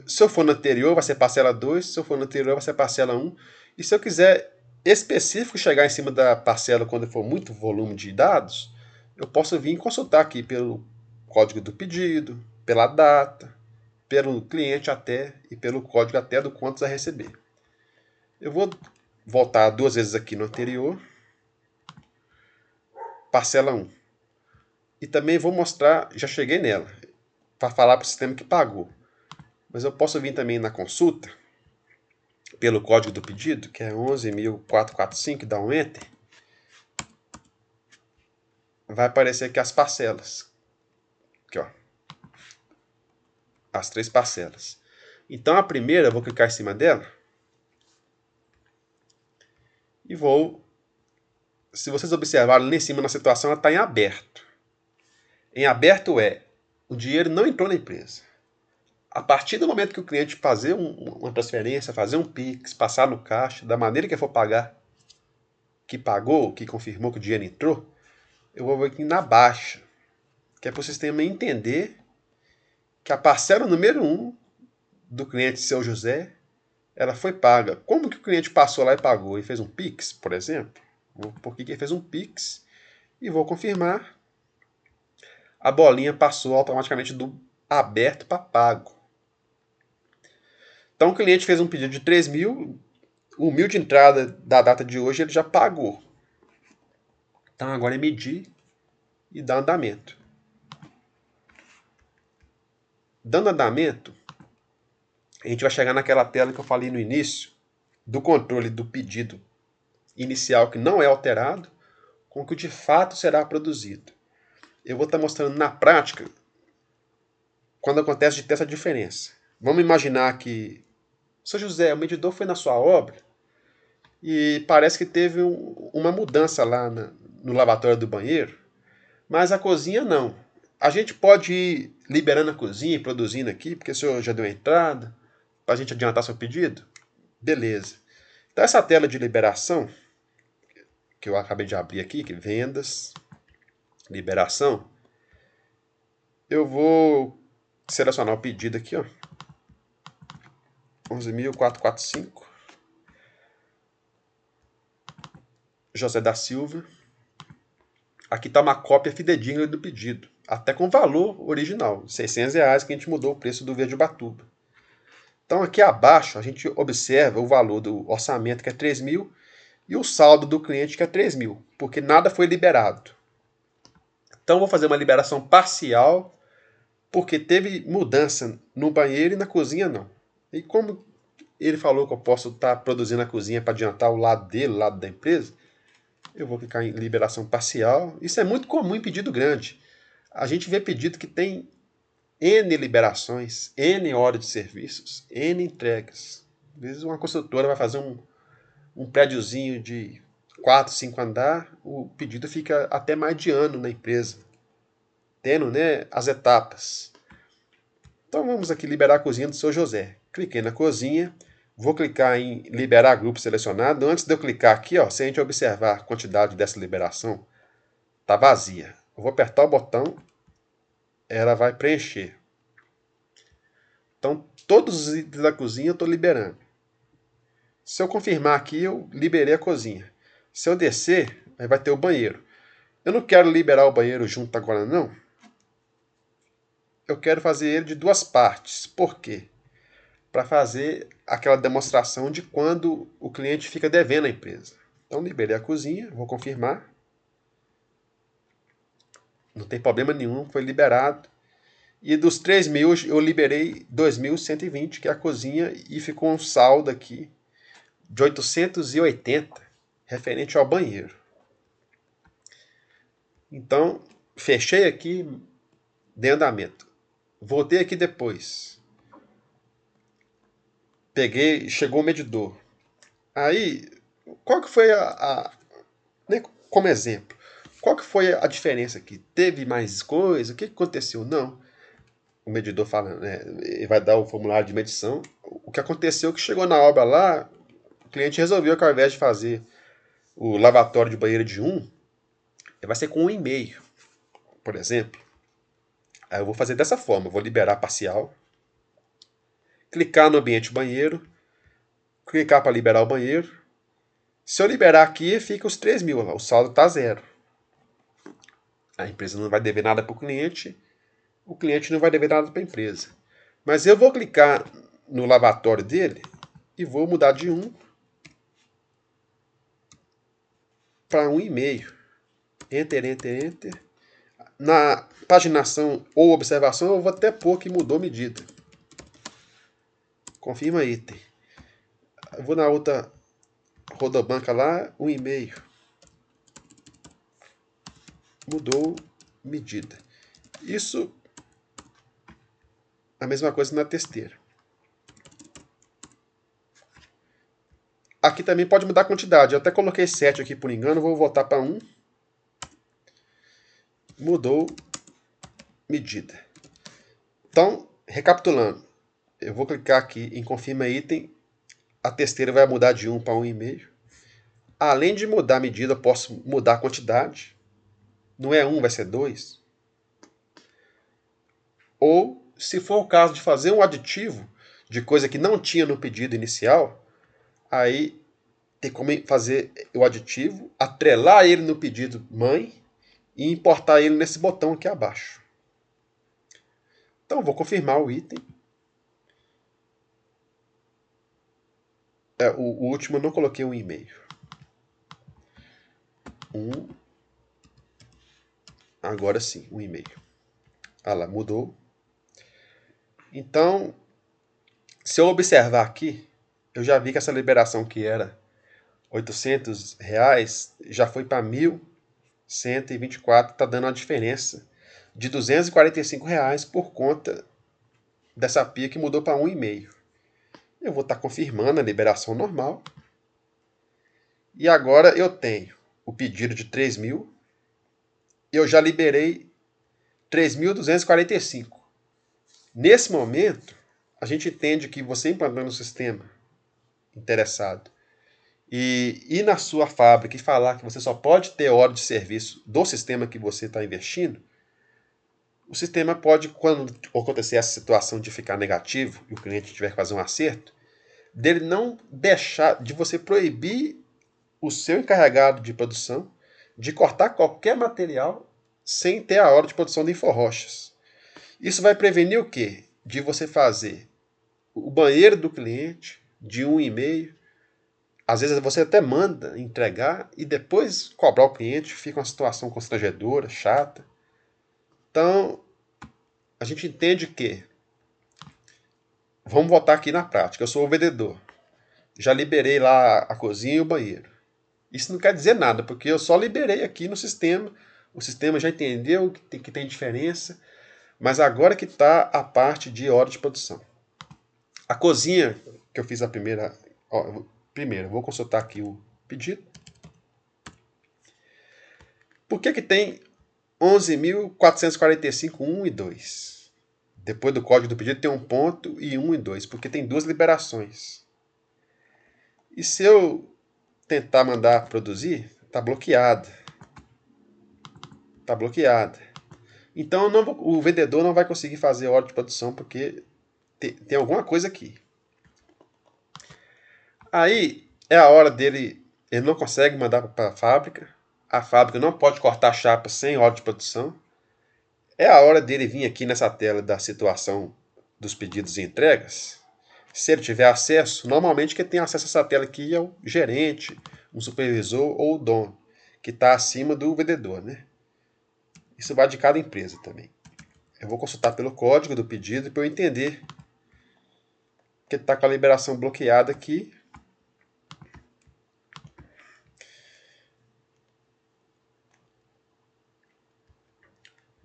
A: Se eu for no anterior, vai ser parcela 2. Se eu for no anterior, vai ser parcela 1. E se eu quiser específico chegar em cima da parcela quando for muito volume de dados, eu posso vir consultar aqui pelo código do pedido, pela data, pelo cliente até e pelo código até do quantos a receber. Eu vou voltar 2 vezes aqui no anterior, parcela 1. E também vou mostrar, já cheguei nela, para falar para o sistema que pagou. Mas eu posso vir também na consulta, pelo código do pedido, que é 11.445, dá um Enter. Vai aparecer aqui as parcelas. Aqui, ó. As 3 parcelas. Então a primeira, eu vou clicar em cima dela. E vou... Se vocês observarem lá em cima na situação, ela está em aberto. Em aberto o dinheiro não entrou na empresa. A partir do momento que o cliente fazer uma transferência, fazer um Pix, passar no caixa, da maneira que for pagar, que pagou, que confirmou que o dinheiro entrou, eu vou ver aqui na baixa, que é para o sistema entender que a parcela número 1 do cliente Seu José, ela foi paga. Como que o cliente passou lá e pagou? E fez um Pix, por exemplo? Vou por que ele fez um Pix e vou confirmar. A bolinha passou automaticamente do aberto para pago. Então o cliente fez um pedido de 3.000, o 1.000 de entrada da data de hoje ele já pagou. Então agora é medir e dar andamento. Dando andamento, a gente vai chegar naquela tela que eu falei no início, do controle do pedido inicial que não é alterado, com o que de fato será produzido. Eu vou estar mostrando na prática quando acontece de ter essa diferença. Vamos imaginar que, Sr. José, o medidor foi na sua obra e parece que teve uma mudança lá no lavatório do banheiro, mas a cozinha não. A gente pode ir liberando a cozinha e produzindo aqui, porque o senhor já deu a entrada, para a gente adiantar seu pedido? Beleza. Então essa tela de liberação, que eu acabei de abrir aqui, que é vendas, liberação, eu vou selecionar o pedido aqui, ó. 11.445. José da Silva. Aqui está uma cópia fidedigna do pedido, até com valor original, R$600, que a gente mudou o preço do verde Ubatuba. Então aqui abaixo a gente observa o valor do orçamento, que é 3.000, e o saldo do cliente, que é 3.000, porque nada foi liberado. Então vou fazer uma liberação parcial, porque teve mudança no banheiro e na cozinha não. E como ele falou que eu posso estar produzindo a cozinha para adiantar o lado dele, o lado da empresa, eu vou clicar em liberação parcial. Isso é muito comum em pedido grande. A gente vê pedido que tem N liberações, N horas de serviços, N entregas. Às vezes uma construtora vai fazer um prédiozinho de 4, 5 andares, o pedido fica até mais de ano na empresa, tendo, né, as etapas. Então vamos aqui liberar a cozinha do seu José. Cliquei na cozinha, vou clicar em liberar grupo selecionado. Antes de eu clicar aqui, ó, se a gente observar a quantidade dessa liberação, está vazia. Eu vou apertar o botão, ela vai preencher. Então todos os itens da cozinha eu estou liberando. Se eu confirmar aqui, eu liberei a cozinha. Se eu descer, aí vai ter o banheiro. Eu não quero liberar o banheiro junto agora, não. Eu quero fazer ele de duas partes. Por quê? Para fazer aquela demonstração de quando o cliente fica devendo a empresa. Então, liberei a cozinha, vou confirmar. Não tem problema nenhum, foi liberado. E dos 3.000, eu liberei 2.120, que é a cozinha, e ficou um saldo aqui de 880, referente ao banheiro. Então, fechei aqui de andamento. Voltei aqui depois. Peguei, chegou o medidor. Aí, qual que foi né, como exemplo, qual que foi a diferença aqui? Teve mais coisa? O que aconteceu? Não. O medidor fala, né, ele vai dar o formulário de medição. O que aconteceu é que chegou na obra lá, o cliente resolveu que ao invés de fazer o lavatório de banheiro de 1, ele vai ser com 1,5, por exemplo. Aí eu vou fazer dessa forma, eu vou liberar parcial, clicar no ambiente banheiro, clicar para liberar o banheiro. Se eu liberar aqui, fica os 3.000 lá, o saldo está zero. A empresa não vai dever nada para o cliente não vai dever nada para a empresa. Mas eu vou clicar no lavatório dele e vou mudar de 1 para 1,5. Enter, enter, enter. Na paginação ou observação, eu vou até pôr que mudou medida. Confirma item. Eu vou na outra rodobanca lá, 1,5. Mudou medida. Isso a mesma coisa na testeira. Aqui também pode mudar a quantidade. Eu até coloquei 7 aqui por engano, vou voltar para 1. Mudou medida. Então, recapitulando, eu vou clicar aqui em confirma item, a testeira vai mudar de 1 para 1,5. Além de mudar a medida, eu posso mudar a quantidade. Não é 1, vai ser 2. Ou, se for o caso de fazer um aditivo de coisa que não tinha no pedido inicial, aí tem como fazer o aditivo, atrelar ele no pedido mãe e importar ele nesse botão aqui abaixo. Então, vou confirmar o item. O último eu não coloquei 1,5. 1. Agora sim, 1,5. Ah lá, mudou. Então, se eu observar aqui, eu já vi que essa liberação que era R$800 já foi para 1.124, está dando uma diferença de R$245 por conta dessa pia que mudou para 1,5. Eu vou estar confirmando a liberação normal. E agora eu tenho o pedido de 3.000. Eu já liberei 3.245. Nesse momento, a gente entende que você implantando o sistema interessado e ir na sua fábrica e falar que você só pode ter hora de serviço do sistema que você está investindo, o sistema pode, quando acontecer essa situação de ficar negativo e o cliente tiver que fazer um acerto, dele não deixar, de você proibir o seu encarregado de produção de cortar qualquer material sem ter a hora de produção de inforrochas. Isso vai prevenir o quê? De você fazer o banheiro do cliente de 1,5. Às vezes você até manda entregar e depois cobrar o cliente, fica uma situação constrangedora, chata. Então, a gente entende que, vamos voltar aqui na prática, eu sou o vendedor, já liberei lá a cozinha e o banheiro. Isso não quer dizer nada, porque eu só liberei aqui no sistema, o sistema já entendeu que tem diferença, mas agora que está a parte de hora de produção. A cozinha, que eu fiz a primeira, primeiro, vou consultar aqui o pedido. Por que tem 11.445, 1 e 2? Depois do código do pedido tem um ponto e 1 e 2, porque tem duas liberações. E se eu tentar mandar produzir, está bloqueada. Está bloqueada. Então o vendedor não vai conseguir fazer ordem de produção porque tem alguma coisa aqui. Aí é a hora dele, ele não consegue mandar para a fábrica não pode cortar a chapa sem ordem de produção. É a hora dele vir aqui nessa tela da situação dos pedidos e entregas. Se ele tiver acesso, normalmente quem tem acesso a essa tela aqui é o gerente, um supervisor ou o dono, que está acima do vendedor, né? Isso vai de cada empresa também. Eu vou consultar pelo código do pedido para eu entender que ele está com a liberação bloqueada aqui.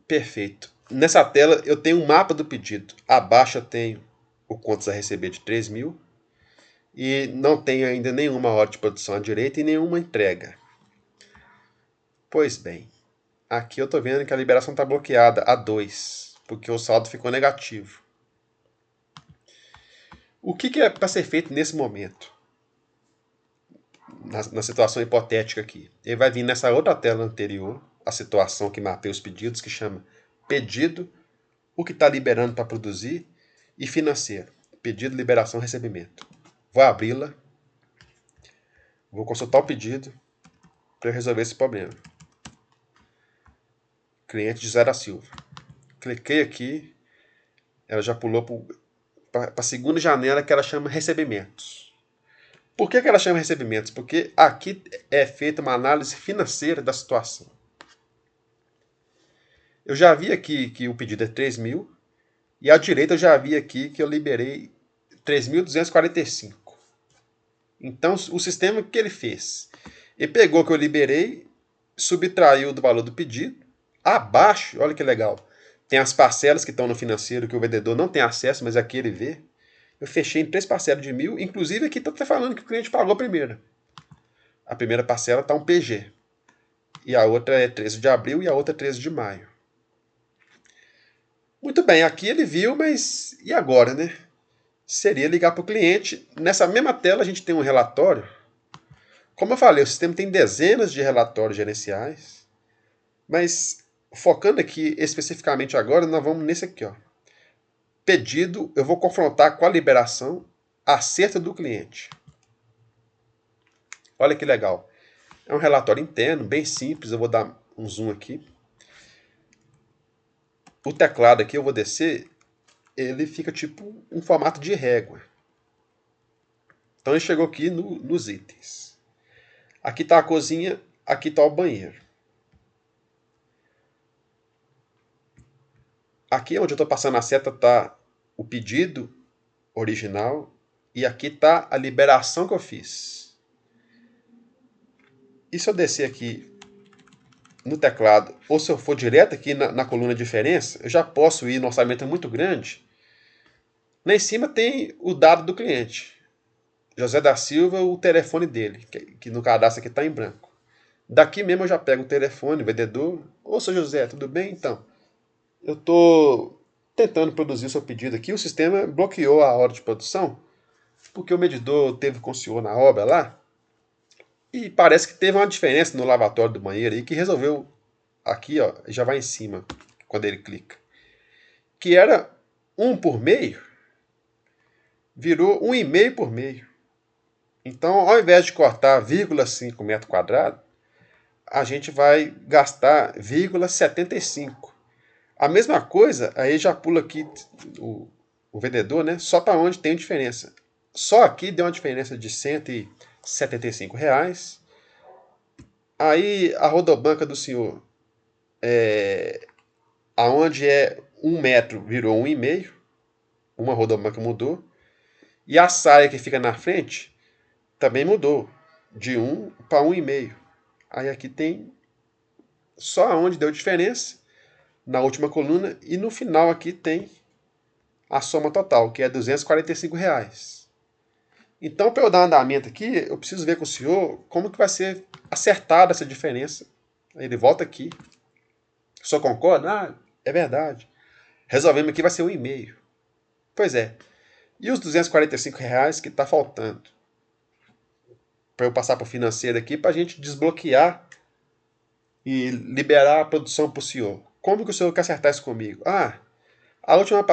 A: Perfeito. Nessa tela eu tenho um mapa do pedido. Abaixo eu tenho o contas a receber de 3.000 e não tenho ainda nenhuma ordem de produção à direita e nenhuma entrega. Pois bem, aqui eu estou vendo que a liberação está bloqueada a 2, porque o saldo ficou negativo. O que é para ser feito nesse momento? Na situação hipotética aqui. Ele vai vir nessa outra tela anterior, a situação que mapeia os pedidos, que chama pedido, o que está liberando para produzir, e financeiro, pedido, liberação, recebimento. Vou abri-la, vou consultar o pedido para resolver esse problema. Cliente de José da Silva. Cliquei aqui, ela já pulou para a segunda janela que ela chama recebimentos. Por que ela chama recebimentos? Porque aqui é feita uma análise financeira da situação. Eu já vi aqui que o pedido é 3.000 e à direita eu já vi aqui que eu liberei 3.245. Então o sistema, o que ele fez? Ele pegou o que eu liberei, subtraiu do valor do pedido. Abaixo, olha que legal, tem as parcelas que estão no financeiro que o vendedor não tem acesso, mas aqui ele vê. Eu fechei em 3 parcelas de 1.000, inclusive aqui está falando que o cliente pagou a primeira. A primeira parcela está um PG. E a outra é 13 de abril e a outra é 13 de maio. Muito bem, aqui ele viu, mas e agora, né? Seria ligar para o cliente. Nessa mesma tela a gente tem um relatório. Como eu falei, o sistema tem dezenas de relatórios gerenciais. Mas focando aqui especificamente agora, nós vamos nesse aqui, ó. Pedido, eu vou confrontar com a liberação, acerto do cliente. Olha que legal. É um relatório interno, bem simples. Eu vou dar um zoom aqui. O teclado aqui, eu vou descer, ele fica tipo um formato de régua. Então ele chegou aqui nos itens. Aqui está a cozinha, aqui está o banheiro. Aqui onde eu estou passando a seta está o pedido original e aqui está a liberação que eu fiz. E se eu descer aqui no teclado, ou se eu for direto aqui na coluna diferença, eu já posso ir no orçamento muito grande. Lá em cima tem o dado do cliente. José da Silva, o telefone dele, que no cadastro aqui está em branco. Daqui mesmo eu já pego o telefone, o vendedor. Ô, seu José, tudo bem? Então, eu estou tentando produzir o seu pedido aqui. O sistema bloqueou a hora de produção, porque o medidor teve com o senhor na obra lá. E parece que teve uma diferença no lavatório do banheiro aí, que resolveu aqui, ó, já vai em cima, quando ele clica. Que era 1 por meio, virou 1,5 por meio. Então, ao invés de cortar 0,5 metro quadrado, a gente vai gastar 0,75. A mesma coisa, aí já pula aqui o vendedor, né? Só para onde tem diferença. Só aqui deu uma diferença de R$175. Aí a rodobanca do senhor, aonde é 1 metro, virou 1,5. Uma rodobanca mudou. E a saia que fica na frente também mudou. De 1 para 1,5. Aí aqui tem só onde deu diferença, na última coluna, e no final aqui tem a soma total, que é R$245. Então, para eu dar andamento aqui, eu preciso ver com o senhor como que vai ser acertada essa diferença Aí ele volta aqui. Só concorda? Ah, é verdade. Resolvemos aqui, vai ser 1,5. Pois é. E os R$ 245 que está faltando? Para eu passar para o financeiro aqui, para a gente desbloquear e liberar a produção para o senhor. Como que o senhor quer acertar isso comigo? Ah,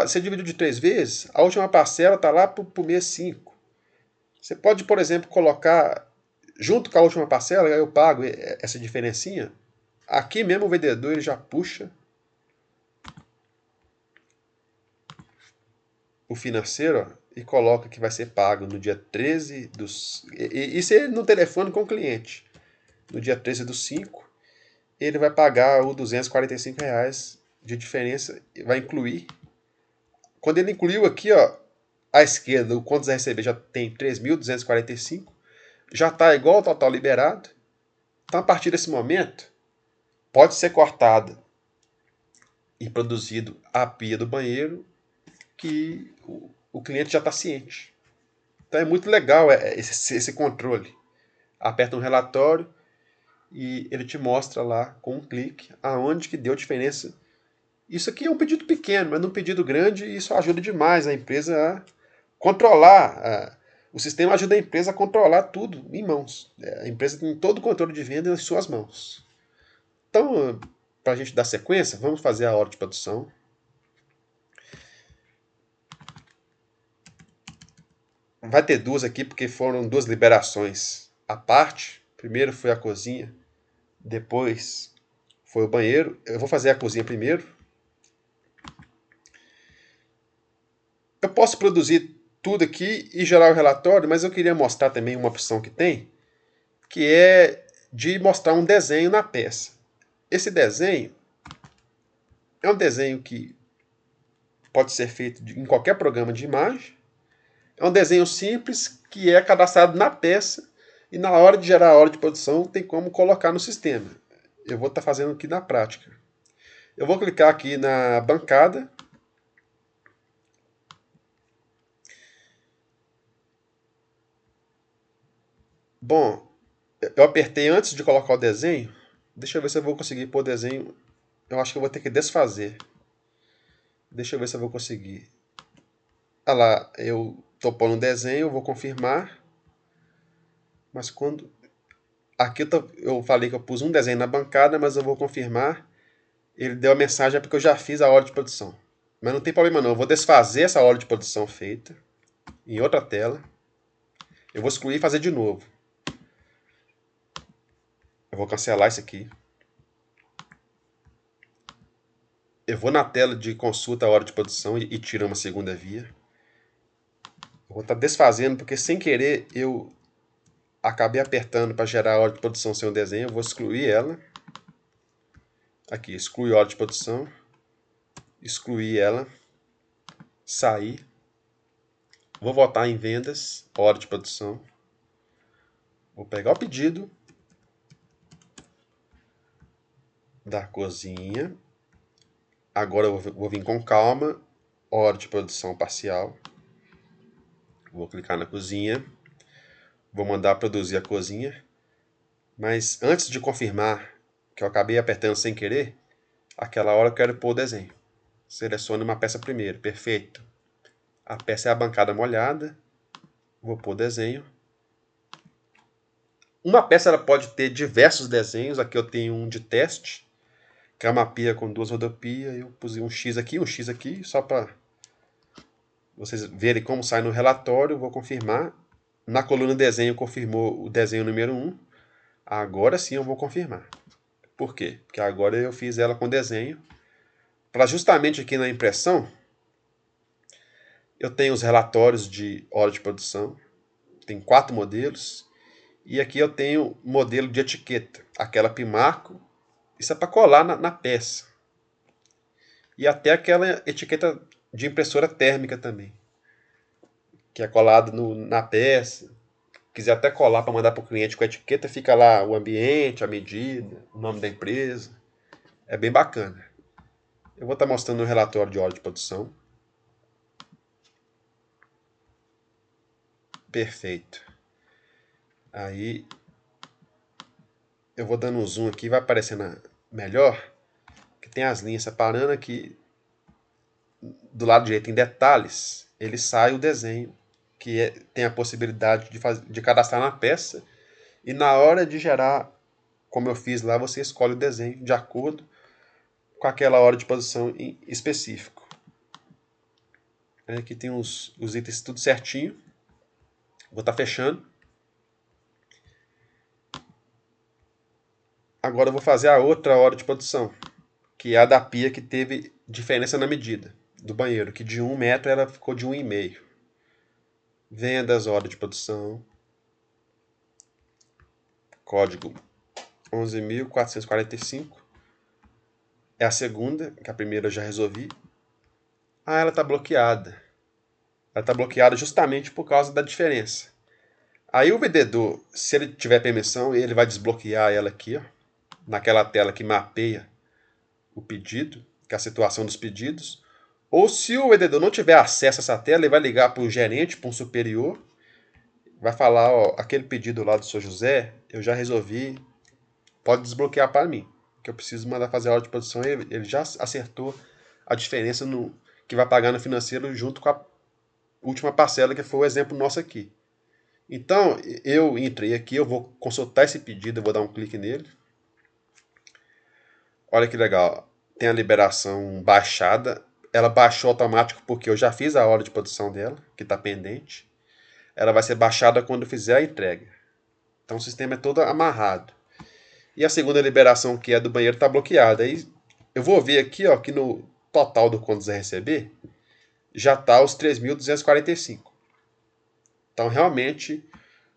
A: você dividiu de 3 vezes, a última parcela está lá para o mês 5. Você pode, por exemplo, colocar junto com a última parcela, eu pago essa diferencinha. Aqui mesmo o vendedor ele já puxa o financeiro, ó, e coloca que vai ser pago no dia 13 dos... Isso é no telefone com o cliente. No dia 13 do 5, ele vai pagar os R$ 245 de diferença, vai incluir. Quando ele incluiu aqui, ó, à esquerda, o quantos a receber já tem 3.245, já está igual ao total liberado. Então, a partir desse momento, pode ser cortada e produzido a pia do banheiro, que o cliente já está ciente. Então é muito legal esse controle. Aperta um relatório e ele te mostra lá com um clique aonde que deu diferença. Isso aqui é um pedido pequeno, mas num pedido grande isso ajuda demais a empresa a controlar. O sistema ajuda a empresa a controlar tudo em mãos. A empresa tem todo o controle de venda em suas mãos. Então, para a gente dar sequência, vamos fazer a hora de produção. Vai ter duas aqui porque foram duas liberações à parte. Primeiro foi a cozinha, depois foi o banheiro. Eu vou fazer a cozinha primeiro. Eu posso produzir tudo aqui e gerar o relatório, mas eu queria mostrar também uma opção que tem, que é de mostrar um desenho na peça. Esse desenho é um desenho que pode ser feito em qualquer programa de imagem. É um desenho simples que é cadastrado na peça e na hora de gerar a hora de produção tem como colocar no sistema. Eu vou estar fazendo aqui na prática. Eu vou clicar aqui na bancada. Bom, eu apertei antes de colocar o desenho. Deixa eu ver se eu vou conseguir pôr o desenho. Eu acho que eu vou ter que desfazer. Deixa eu ver se eu vou conseguir. Olha lá, eu estou pondo um desenho, eu vou confirmar. Mas quando... Aqui eu falei que eu pus um desenho na bancada, mas eu vou confirmar. Ele deu a mensagem porque eu já fiz a hora de produção. Mas não tem problema não, eu vou desfazer essa hora de produção feita em outra tela. Eu vou excluir e fazer de novo. Eu vou cancelar isso aqui. Eu vou na tela de consulta a hora de produção e tiro uma segunda via. Eu vou estar desfazendo porque sem querer eu acabei apertando para gerar a hora de produção sem o desenho. Eu vou excluir ela. Aqui, exclui a hora de produção. Excluir ela. Sair. Vou voltar em vendas, hora de produção. Vou pegar o pedido da cozinha. Agora eu vou vir com calma. Hora de produção parcial. Vou clicar na cozinha. Vou mandar produzir a cozinha. Mas antes de confirmar, que eu acabei apertando sem querer, aquela hora eu quero pôr o desenho. Selecione uma peça primeiro. Perfeito. A peça é a bancada molhada. Vou pôr o desenho. Uma peça ela pode ter diversos desenhos. Aqui eu tenho um de teste, que é uma pia com 2 rodopias. Eu pus um X aqui, só para vocês verem como sai no relatório. Vou confirmar. Na coluna desenho confirmou o desenho número 1. Agora sim eu vou confirmar. Por quê? Porque agora eu fiz ela com desenho. Para justamente aqui na impressão, eu tenho os relatórios de hora de produção. Tem 4 modelos. E aqui eu tenho modelo de etiqueta. Aquela Pimarco. Isso é para colar na peça. E até aquela etiqueta de impressora térmica também, que é colado na peça. Quiser até colar para mandar para o cliente com a etiqueta, fica lá o ambiente, a medida, o nome da empresa. É bem bacana. Eu vou estar mostrando o relatório de hora de produção. Perfeito. Aí eu vou dando um zoom aqui, vai aparecendo melhor, que tem as linhas separando aqui. Do lado direito, em detalhes, ele sai o desenho, que tem a possibilidade de cadastrar na peça, e na hora de gerar, como eu fiz lá, você escolhe o desenho de acordo com aquela hora de produção em específico. Aqui tem os itens tudo certinho. Vou estar fechando. Agora eu vou fazer a outra hora de produção, que é a da pia, que teve diferença na medida do banheiro, que de 1 metro ela ficou de 1,5. Vendas, hora de produção, código 11.445. É a segunda, que a primeira eu já resolvi. Ah, ela está bloqueada. Ela está bloqueada justamente por causa da diferença. Aí o vendedor, se ele tiver permissão, ele vai desbloquear ela aqui, ó, naquela tela que mapeia o pedido, que é a situação dos pedidos. Ou se o vendedor não tiver acesso a essa tela, ele vai ligar para o gerente, para um superior, vai falar, ó, aquele pedido lá do seu José, eu já resolvi, pode desbloquear para mim, que eu preciso mandar fazer a hora de produção. Ele já acertou a diferença que vai pagar no financeiro junto com a última parcela, que foi o exemplo nosso aqui. Então, eu entrei aqui, eu vou consultar esse pedido, eu vou dar um clique nele. Olha que legal, tem a liberação baixada. Ela baixou automático porque eu já fiz a hora de produção dela, que está pendente. Ela vai ser baixada quando fizer a entrega. Então o sistema é todo amarrado. E a segunda liberação, que é do banheiro, está bloqueada. Aí eu vou ver aqui, ó, que no total do contas a receber já está os 3.245. Então realmente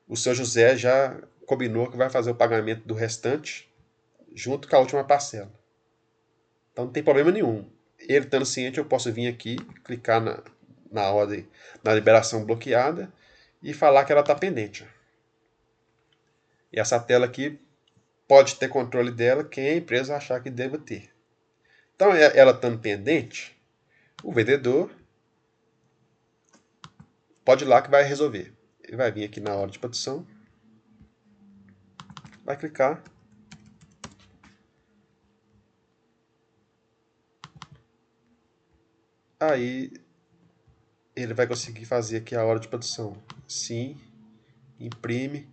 A: o seu José já combinou que vai fazer o pagamento do restante junto com a última parcela. Então não tem problema nenhum. Ele estando ciente, eu posso vir aqui, clicar na ordem, na liberação bloqueada e falar que ela está pendente. E essa tela aqui pode ter controle dela quem a empresa achar que deva ter. Então, ela estando pendente, o vendedor pode ir lá que vai resolver. Ele vai vir aqui na hora de produção, vai clicar. Aí ele vai conseguir fazer aqui a hora de produção. Sim, imprime.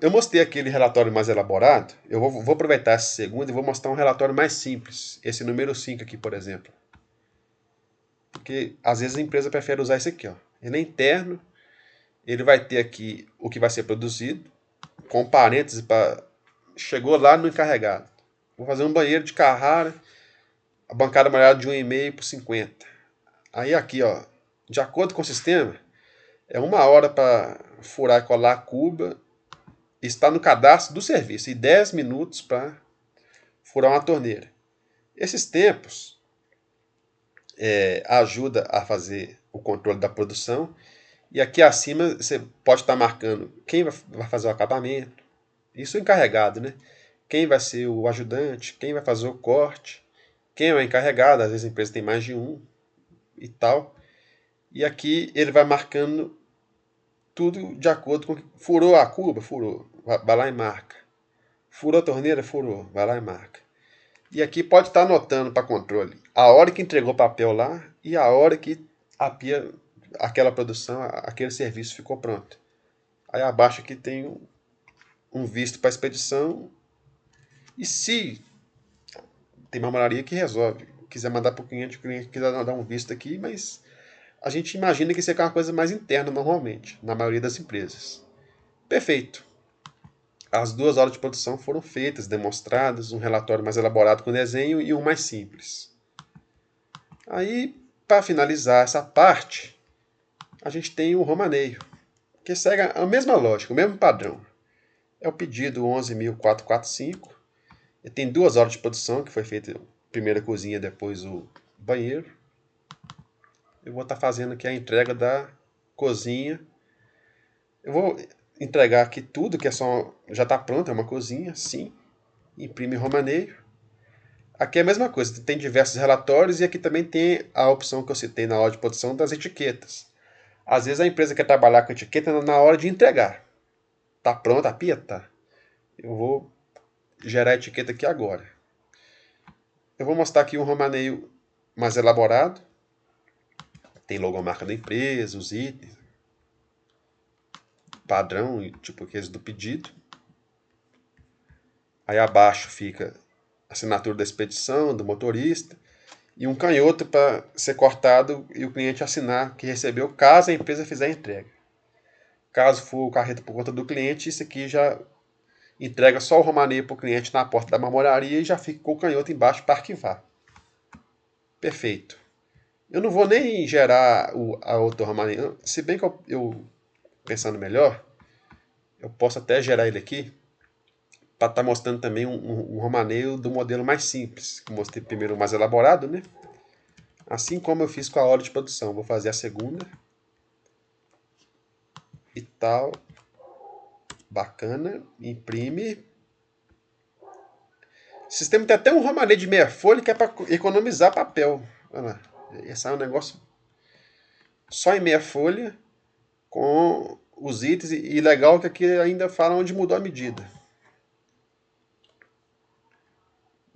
A: Eu mostrei aquele relatório mais elaborado. Eu vou aproveitar essa segunda e vou mostrar um relatório mais simples. Esse número 5 aqui, por exemplo. Porque às vezes a empresa prefere usar esse aqui, ó. Ele é interno. Ele vai ter aqui o que vai ser produzido, com parênteses para... Chegou lá no encarregado. Vou fazer um banheiro de Carrara, a bancada molhada de 1,5 por 50. Aí aqui, ó, de acordo com o sistema, é 1 hora para furar e colar a cuba, está no cadastro do serviço, e 10 minutos para furar uma torneira. Esses tempos ajuda a fazer o controle da produção. E aqui acima você pode estar marcando quem vai fazer o acabamento. Isso é encarregado, né? Quem vai ser o ajudante, quem vai fazer o corte, quem é o encarregado. Às vezes a empresa tem mais de um e tal. E aqui ele vai marcando tudo de acordo com... Furou a cuba? Furou. Vai lá e marca. Furou a torneira? Furou. Vai lá e marca. E aqui pode estar anotando para controle a hora que entregou o papel lá e a hora que a pia, aquela produção, aquele serviço ficou pronto. Aí abaixo aqui tem um visto para expedição. E se tem marmoraria que resolve, quiser mandar para o cliente quiser dar um visto aqui, mas a gente imagina que isso é uma coisa mais interna normalmente, na maioria das empresas. Perfeito. As 2 horas de produção foram feitas, demonstradas, um relatório mais elaborado com desenho e um mais simples. Aí, para finalizar essa parte, a gente tem o romaneio, que segue a mesma lógica, o mesmo padrão. É o pedido 11.445. Tem 2 horas de produção, que foi feita primeiro a cozinha, depois o banheiro. Eu vou estar fazendo aqui a entrega da cozinha. Eu vou entregar aqui tudo, que é só... Já está pronto, é uma cozinha, sim. Imprime romaneio. Aqui é a mesma coisa, tem diversos relatórios e aqui também tem a opção que eu citei na hora de produção das etiquetas. Às vezes a empresa quer trabalhar com etiqueta na hora de entregar. Tá pronta a pia? Tá. Eu vou gerar a etiqueta aqui agora. Eu vou mostrar aqui um romaneio mais elaborado. Tem logomarca da empresa, os itens, padrão, tipo aqueles do pedido. Aí abaixo fica a assinatura da expedição, do motorista, e um canhoto para ser cortado e o cliente assinar que recebeu, caso a empresa fizer a entrega. Caso for o carreto por conta do cliente, isso aqui já entrega só o romaneio para o cliente na porta da marmoraria e já fica com o canhoto embaixo para arquivar. Perfeito. Eu não vou nem gerar a outra romaneio, se bem que eu pensando melhor, eu posso até gerar ele aqui para estar mostrando também um romaneio do modelo mais simples. Eu mostrei primeiro o mais elaborado, né? Assim como eu fiz com a hora de produção. Vou fazer a segunda. E tal. Bacana. Imprime. O sistema tem até um romaneio de meia folha que é para economizar papel. Olha lá. Esse é um negócio só em meia folha com os itens. E legal que aqui ainda fala onde mudou a medida.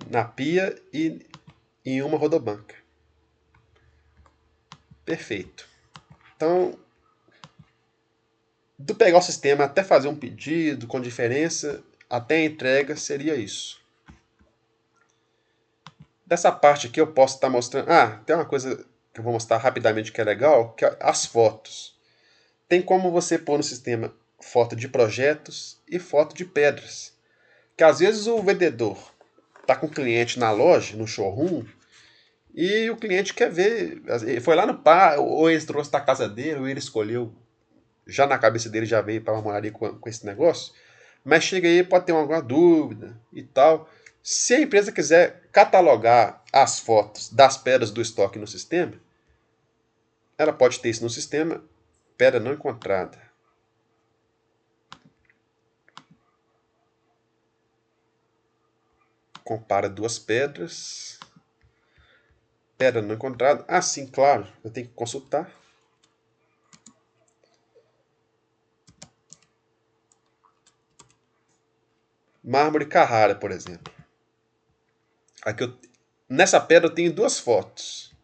A: Na pia e em uma rodobanca. Perfeito. Então, do pegar o sistema até fazer um pedido com diferença, até a entrega, seria isso. Dessa parte aqui eu posso estar mostrando... tem uma coisa que eu vou mostrar rapidamente que é legal, que é as fotos. Tem como você pôr no sistema foto de projetos e foto de pedras. Que às vezes o vendedor está com o cliente na loja, no showroom, e o cliente quer ver, foi lá no par, ou ele trouxe da casa dele, ou ele escolheu, já na cabeça dele já veio para uma moraria com esse negócio, mas chega aí, pode ter alguma dúvida e tal. Se a empresa quiser catalogar as fotos das pedras do estoque no sistema, ela pode ter isso no sistema, pedra não encontrada. Compara duas pedras. Pedra não encontrada. Sim, claro, eu tenho que consultar. Mármore Carrara, por exemplo. Aqui nessa pedra eu tenho duas fotos.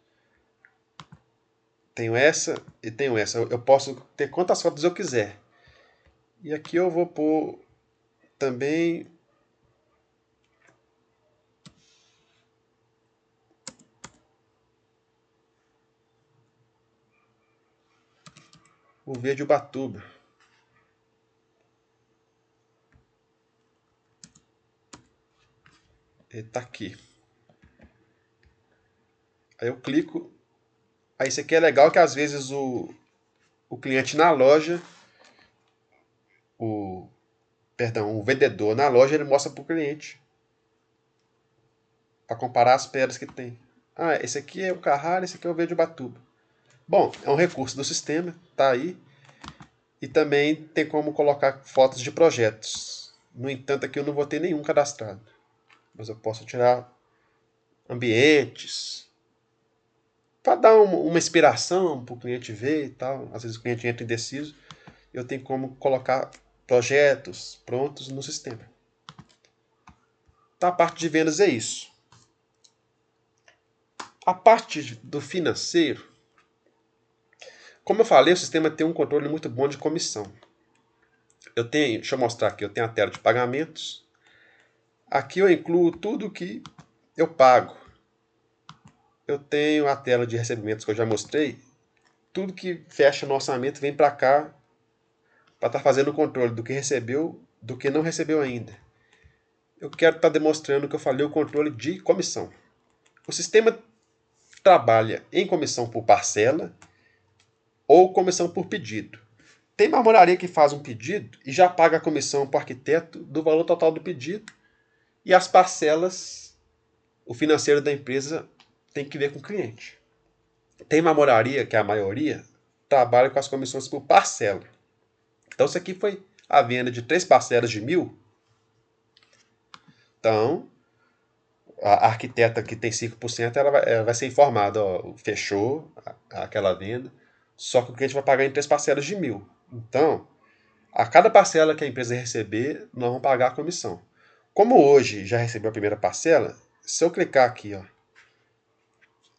A: Tenho essa e tenho essa. Eu posso ter quantas fotos eu quiser. E aqui eu vou pôr também o verde Ubatuba. Ele tá aqui. Aí eu clico. Aí isso aqui é legal que às vezes o cliente na loja, o vendedor na loja, ele mostra para o cliente. Para comparar as pedras que tem. Esse aqui é o Carrara, esse aqui é o verde Ubatuba. Bom, é um recurso do sistema, tá aí. E também tem como colocar fotos de projetos. No entanto, aqui eu não vou ter nenhum cadastrado. Mas eu posso tirar ambientes, para dar uma inspiração para o cliente ver e tal. Às vezes o cliente entra indeciso. Eu tenho como colocar projetos prontos no sistema. Então a parte de vendas é isso. A parte do financeiro, como eu falei, o sistema tem um controle muito bom de comissão. Deixa eu mostrar aqui, eu tenho a tela de pagamentos. Aqui eu incluo tudo que eu pago. Eu tenho a tela de recebimentos que eu já mostrei. Tudo que fecha no orçamento vem para cá para estar fazendo o controle do que recebeu, do que não recebeu ainda. Eu quero estar demonstrando que eu falei o controle de comissão. O sistema trabalha em comissão por parcela ou comissão por pedido. Tem marmoraria que faz um pedido e já paga a comissão para o arquiteto do valor total do pedido e as parcelas, o financeiro da empresa tem que ver com o cliente. Tem marmoraria, que é a maioria, trabalha com as comissões por parcela. Então isso aqui foi a venda de 3 parcelas de 1.000. Então, a arquiteta que tem 5%, ela vai ser informada, fechou aquela venda, só que o cliente vai pagar em 3 parcelas de 1.000. Então, a cada parcela que a empresa receber, nós vamos pagar a comissão. Como hoje já recebeu a primeira parcela, se eu clicar aqui, ó,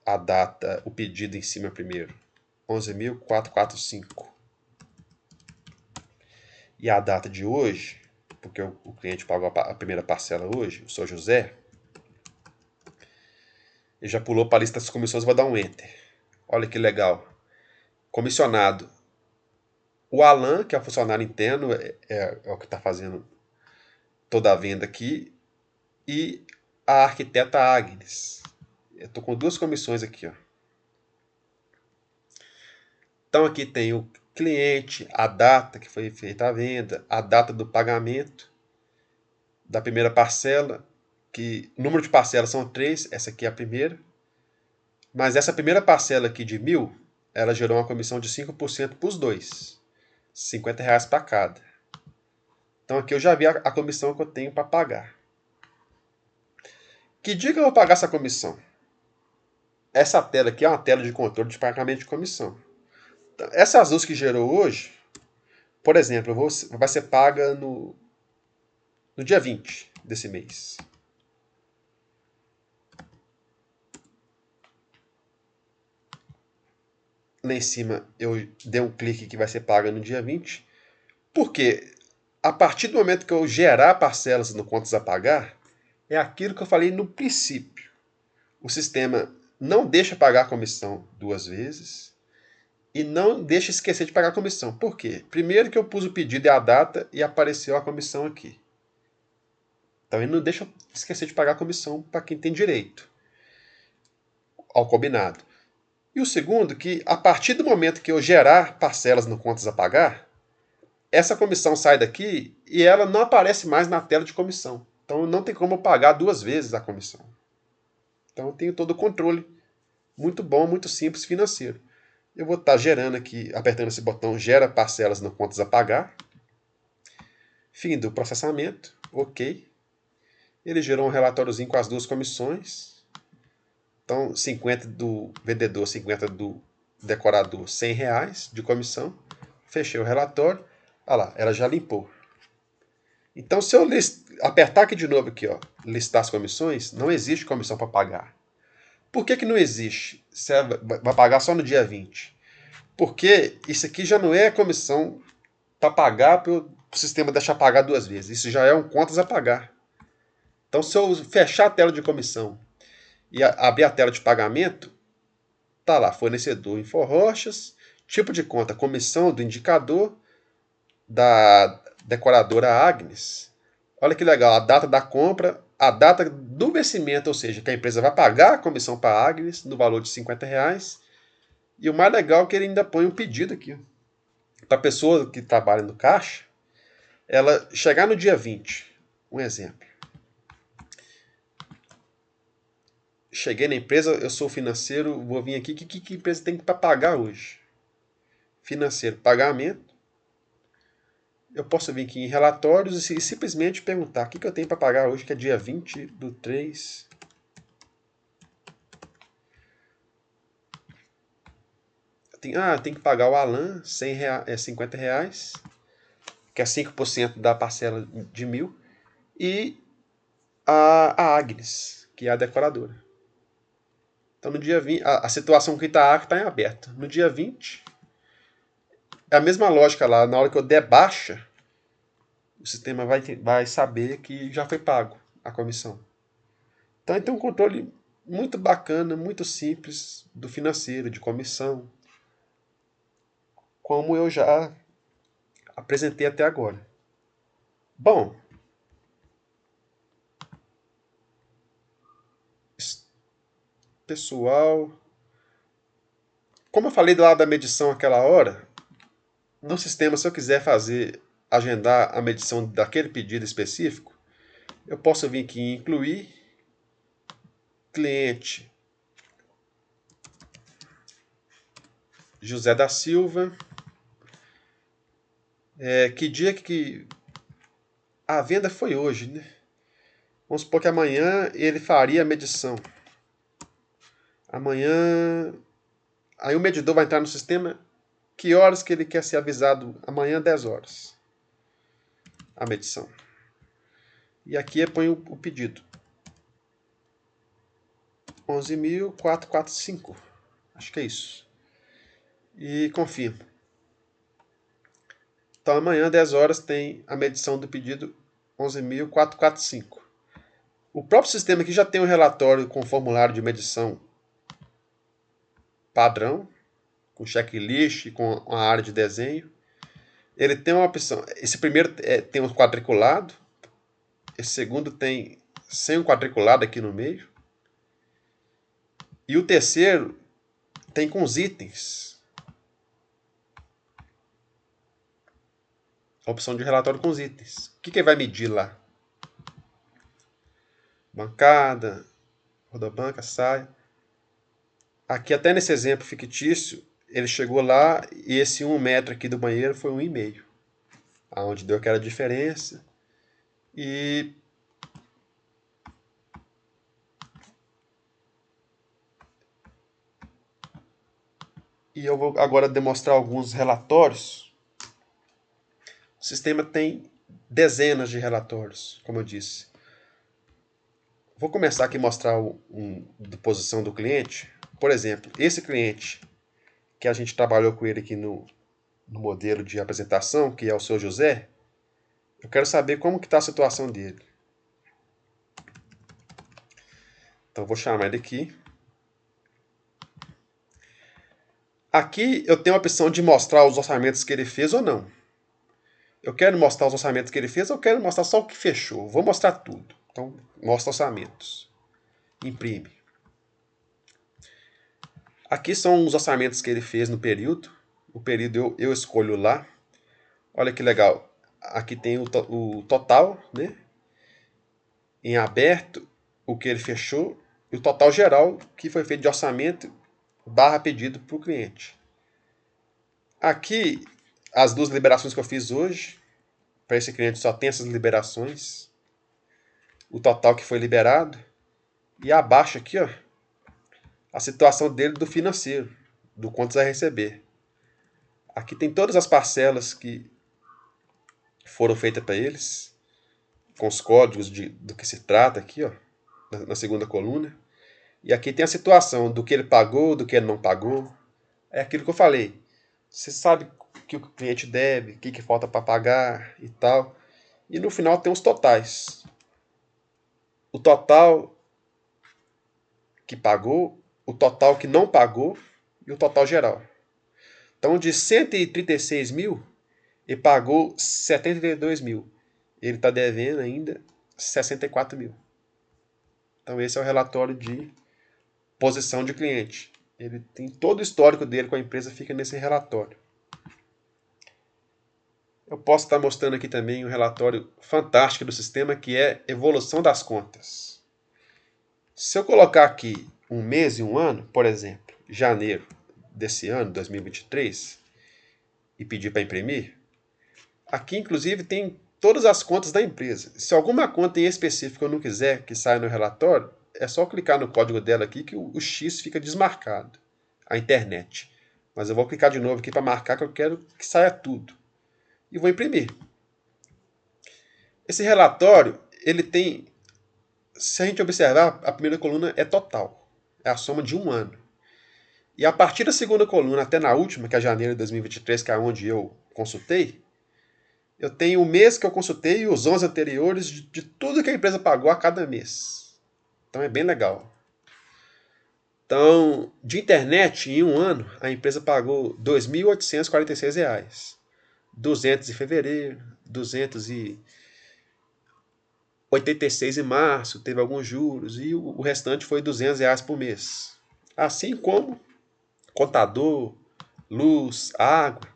A: a data, o pedido em cima primeiro, 11.445, e a data de hoje, porque o cliente pagou a primeira parcela hoje, o Sr. José, ele já pulou para a lista das comissões, vou dar um Enter. Olha que legal. Comissionado. O Alan, que é o funcionário interno, é o que está fazendo toda a venda aqui, e a arquiteta Agnes. Eu estou com duas comissões aqui, ó. Então aqui tem o cliente, a data que foi feita a venda, a data do pagamento da primeira parcela, que o número de parcelas são 3, essa aqui é a primeira. Mas essa primeira parcela aqui de 1.000, ela gerou uma comissão de 5% para os dois. R$50 para cada. Então aqui eu já vi a comissão que eu tenho para pagar. Que dia que eu vou pagar essa comissão? Essa tela aqui é uma tela de controle de pagamento de comissão. Então, essa azul que gerou hoje, por exemplo, vai ser paga no dia 20 desse mês. Lá em cima eu dei um clique que vai ser paga no dia 20. Porque a partir do momento que eu gerar parcelas no contas a pagar, é aquilo que eu falei no princípio. O sistema não deixa pagar a comissão duas vezes e não deixa esquecer de pagar a comissão. Por quê? Primeiro que eu pus o pedido e a data e apareceu a comissão aqui. Então ele não deixa esquecer de pagar a comissão para quem tem direito ao combinado. E o segundo, que a partir do momento que eu gerar parcelas no contas a pagar, essa comissão sai daqui e ela não aparece mais na tela de comissão. Então não tem como eu pagar duas vezes a comissão. Então eu tenho todo o controle. Muito bom, muito simples financeiro. Eu vou estar gerando aqui, apertando esse botão gera parcelas no contas a pagar. Fim do processamento. Ok. Ele gerou um relatóriozinho com as duas comissões. Então 50 do vendedor, 50 do decorador, R$100 de comissão. Fechei o relatório. Olha lá, ela já limpou. Então, se eu apertar aqui de novo, aqui, ó, listar as comissões, não existe comissão para pagar. Por que não existe? Você vai pagar só no dia 20. Porque isso aqui já não é comissão para pagar para o sistema deixar pagar duas vezes. Isso já é um contas a pagar. Então, se eu fechar a tela de comissão e abrir a tela de pagamento, tá lá, fornecedor InfoRochas, tipo de conta, comissão do indicador, da decoradora Agnes. Olha que legal, a data da compra, a data do vencimento, ou seja, que a empresa vai pagar a comissão para a Agnes no valor de R$50. E o mais legal é que ele ainda põe um pedido aqui. Para a pessoa que trabalha no caixa, ela chegar no dia 20, um exemplo. Cheguei na empresa, eu sou financeiro, vou vir aqui, o que a empresa tem para pagar hoje? Financeiro, pagamento. Eu posso vir aqui em relatórios e simplesmente perguntar o que eu tenho para pagar hoje, que é dia 20/3. Tem que pagar o Alan, R$50, que é 5% da parcela de 1.000, e a Agnes, que é a decoradora. Então no dia 20, a situação que está em aberto. No dia 20, é a mesma lógica lá, na hora que eu der baixa, o sistema vai saber que já foi pago a comissão. Então tem um controle muito bacana, muito simples do financeiro, de comissão, como eu já apresentei até agora. Bom, pessoal, como eu falei lá da medição aquela hora, no sistema, se eu quiser agendar a medição daquele pedido específico, eu posso vir aqui em incluir cliente José da Silva. Que dia que a venda foi hoje, né? Vamos supor que amanhã ele faria a medição. Amanhã, aí o medidor vai entrar no sistema. Que horas que ele quer ser avisado? Amanhã, 10 horas. A medição. E aqui eu ponho o pedido. 11.445. Acho que é isso. E confirmo. Então amanhã, 10 horas, tem a medição do pedido 11.445. O próprio sistema aqui já tem um relatório com formulário de medição padrão, com checklist, com a área de desenho. Ele tem uma opção. Esse primeiro tem um quadriculado. Esse segundo tem sem um quadriculado aqui no meio. E o terceiro tem com os itens. A opção de relatório com os itens. O que ele vai medir lá? Bancada, rodobanca, saia. Aqui até nesse exemplo fictício, ele chegou lá e esse 1 metro aqui do banheiro foi 1,5. Aonde deu aquela diferença. E eu vou agora demonstrar alguns relatórios. O sistema tem dezenas de relatórios, como eu disse. Vou começar aqui a mostrar a posição do cliente. Por exemplo, esse cliente que a gente trabalhou com ele aqui no modelo de apresentação, que é o seu José, eu quero saber como que está a situação dele. Então, vou chamar ele aqui. Aqui eu tenho a opção de mostrar os orçamentos que ele fez ou não. Eu quero mostrar os orçamentos que ele fez ou eu quero mostrar só o que fechou. Vou mostrar tudo. Então, mostra orçamentos. Imprime. Aqui são os orçamentos que ele fez no período. O período eu escolho lá. Olha que legal. Aqui tem o total, né? Em aberto, o que ele fechou. E o total geral que foi feito de orçamento / pedido para o cliente. Aqui, as 2 liberações que eu fiz hoje. Para esse cliente só tem essas liberações. O total que foi liberado. E abaixo aqui, ó, a situação dele do financeiro, do quanto vai receber. Aqui tem todas as parcelas que foram feitas para eles, com os códigos do que se trata aqui, ó, na segunda coluna. E aqui tem a situação do que ele pagou, do que ele não pagou. É aquilo que eu falei. Você sabe o que o cliente deve, o que falta para pagar e tal. E no final tem os totais. O total que pagou, o total que não pagou e o total geral. Então, de 136 mil, ele pagou 72 mil. Ele está devendo ainda 64 mil. Então, esse é o relatório de posição de cliente. Ele tem todo o histórico dele com a empresa, fica nesse relatório. Eu posso estar mostrando aqui também um relatório fantástico do sistema, que é evolução das contas. Se eu colocar aqui um mês e um ano, por exemplo, janeiro desse ano, 2023, e pedir para imprimir, aqui inclusive tem todas as contas da empresa. Se alguma conta em específico eu não quiser que saia no relatório, é só clicar no código dela aqui que o X fica desmarcado, a internet. Mas eu vou clicar de novo aqui para marcar que eu quero que saia tudo. E vou imprimir. Esse relatório, ele tem, se a gente observar, a primeira coluna é total. É a soma de um ano. E a partir da segunda coluna até na última, que é janeiro de 2023, que é onde eu consultei, eu tenho o mês que eu consultei e os 11 anteriores de tudo que a empresa pagou a cada mês. Então é bem legal. Então, de internet, em um ano, a empresa pagou R$ 2.846. 200 em fevereiro, 286 em março, teve alguns juros, e o restante foi R$ 200 por mês. Assim como contador, luz, água,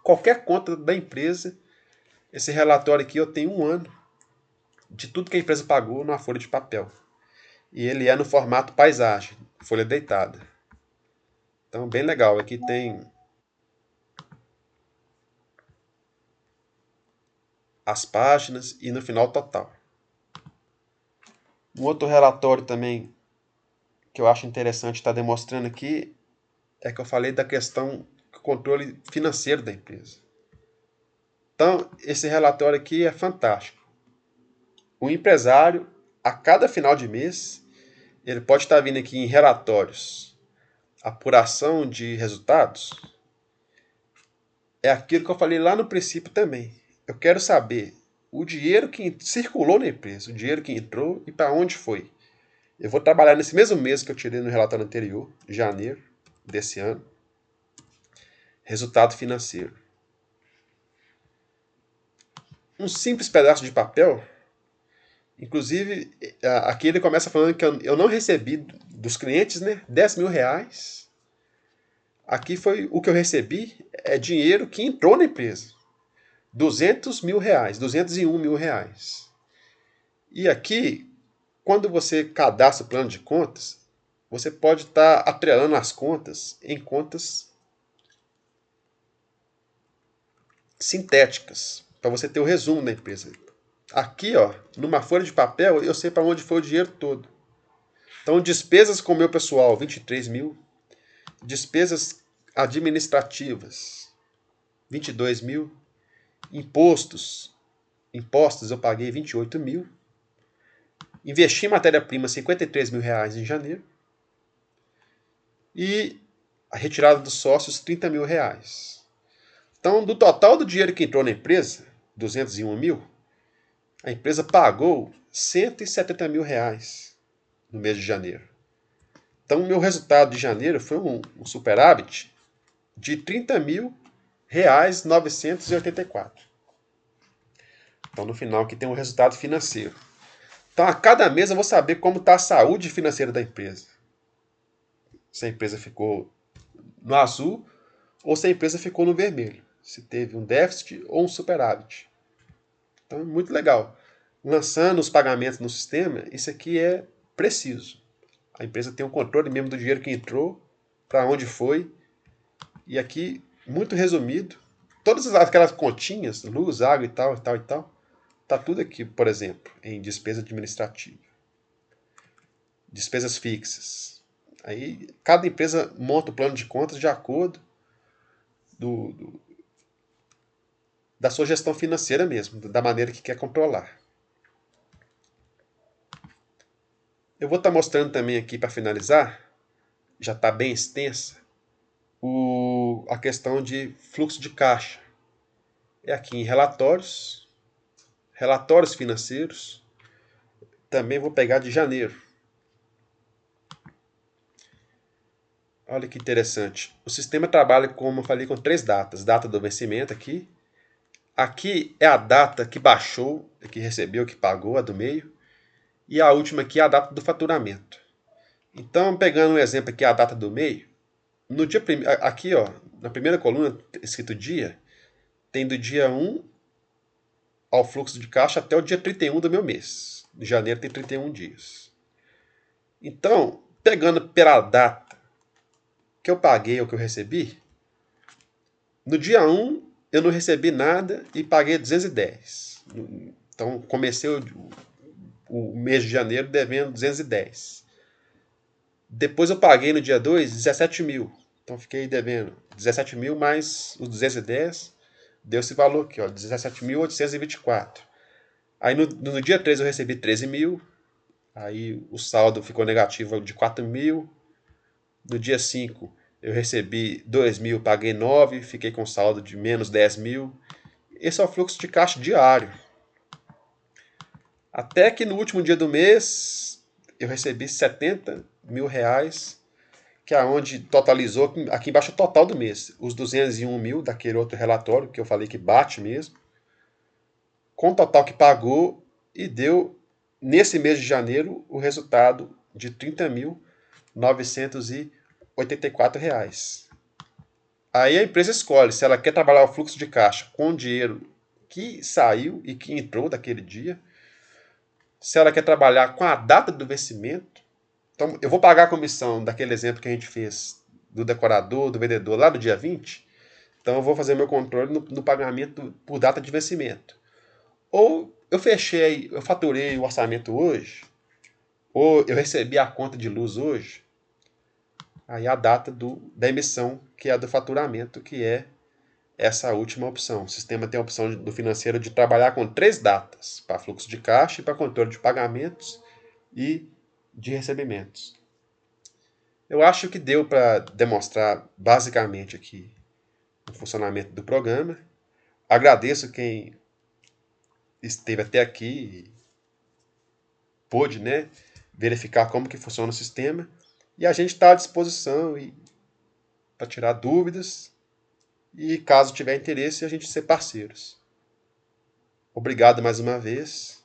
A: qualquer conta da empresa, esse relatório aqui eu tenho um ano de tudo que a empresa pagou numa folha de papel. E ele é no formato paisagem, folha deitada. Então, bem legal. Aqui tem as páginas e no final total. Um outro relatório também que eu acho interessante estar demonstrando aqui é que eu falei da questão do controle financeiro da empresa. Então, esse relatório aqui é fantástico. O empresário, a cada final de mês, ele pode estar vindo aqui em relatórios, apuração de resultados. É aquilo que eu falei lá no princípio também. Eu quero saber o dinheiro que circulou na empresa, o dinheiro que entrou e para onde foi. Eu vou trabalhar nesse mesmo mês que eu tirei no relatório anterior, janeiro desse ano. Resultado financeiro. Um simples pedaço de papel. Inclusive, aqui ele começa falando que eu não recebi dos clientes, né, 10 mil reais. Aqui foi o que eu recebi, é dinheiro que entrou na empresa. 200 mil reais, 201 mil reais. E aqui, quando você cadastra o plano de contas, você pode estar atrelando as contas em contas sintéticas, para você ter o resumo da empresa. Aqui, ó, numa folha de papel, eu sei para onde foi o dinheiro todo. Então, despesas com o meu pessoal, 23 mil. Despesas administrativas, 22 mil. Impostos eu paguei 28 mil. Investi em matéria-prima, 53 mil reais em janeiro. E a retirada dos sócios, 30 mil reais. Então, do total do dinheiro que entrou na empresa, 201 mil, a empresa pagou 170 mil reais no mês de janeiro. Então, o meu resultado de janeiro foi um superávit de 30 mil reais 984. Então, no final, aqui tem um resultado financeiro. Então, a cada mês eu vou saber como está a saúde financeira da empresa. Se a empresa ficou no azul ou se a empresa ficou no vermelho. Se teve um déficit ou um superávit. Então, é muito legal. Lançando os pagamentos no sistema, isso aqui é preciso. A empresa tem um controle mesmo do dinheiro que entrou, para onde foi. E aqui, muito resumido, todas aquelas continhas, luz, água e tal, e tal, e tal, tá tudo aqui, por exemplo, em despesa administrativa. Despesas fixas. Aí, cada empresa monta o plano de contas de acordo da sua gestão financeira mesmo, da maneira que quer controlar. Eu vou estar mostrando também aqui para finalizar, já está bem extensa, a questão de fluxo de caixa. É aqui em relatórios, relatórios financeiros. Também vou pegar de janeiro. Olha que interessante. O sistema trabalha, como eu falei, com 3 datas. Data do vencimento aqui. Aqui é a data que baixou, que recebeu, que pagou, a do meio. E a última aqui é a data do faturamento. Então, pegando um exemplo aqui, a data do meio. No dia aqui, ó, na primeira coluna, escrito dia, tem do dia 1 ao fluxo de caixa até o dia 31 do meu mês. De janeiro tem 31 dias. Então, pegando pela data que eu paguei ou que eu recebi, no dia 1 eu não recebi nada e paguei 210. Então, comecei o mês de janeiro devendo 210. Depois eu paguei no dia 2 17 mil. Então, fiquei devendo 17 mil mais os 210. Deu esse valor aqui, ó, 17.824. Aí no dia 3 eu recebi 13 mil. Aí o saldo ficou negativo de 4 mil. No dia 5 eu recebi 2 mil, paguei 9, fiquei com saldo de menos 10 mil. Esse é o fluxo de caixa diário. Até que no último dia do mês eu recebi 70 mil reais, que é onde totalizou, aqui embaixo, o total do mês. Os 201 mil daquele outro relatório que eu falei que bate mesmo. Com o total que pagou e deu, nesse mês de janeiro, o resultado de 30.984 reais. Aí a empresa escolhe se ela quer trabalhar o fluxo de caixa com o dinheiro que saiu e que entrou daquele dia, se ela quer trabalhar com a data do vencimento. Então, eu vou pagar a comissão daquele exemplo que a gente fez do decorador, do vendedor, lá no dia 20. Então, eu vou fazer meu controle no pagamento por data de vencimento. Ou eu fechei, eu faturei o orçamento hoje, ou eu recebi a conta de luz hoje. Aí a data da emissão, que é a do faturamento, que é essa última opção. O sistema tem a opção do financeiro de trabalhar com 3 datas, para fluxo de caixa e para controle de pagamentos e de recebimentos. Eu acho que deu para demonstrar basicamente aqui o funcionamento do programa. Agradeço quem esteve até aqui e pôde, né, verificar como que funciona o sistema. E a gente está à disposição para tirar dúvidas e, caso tiver interesse, a gente ser parceiros. Obrigado mais uma vez.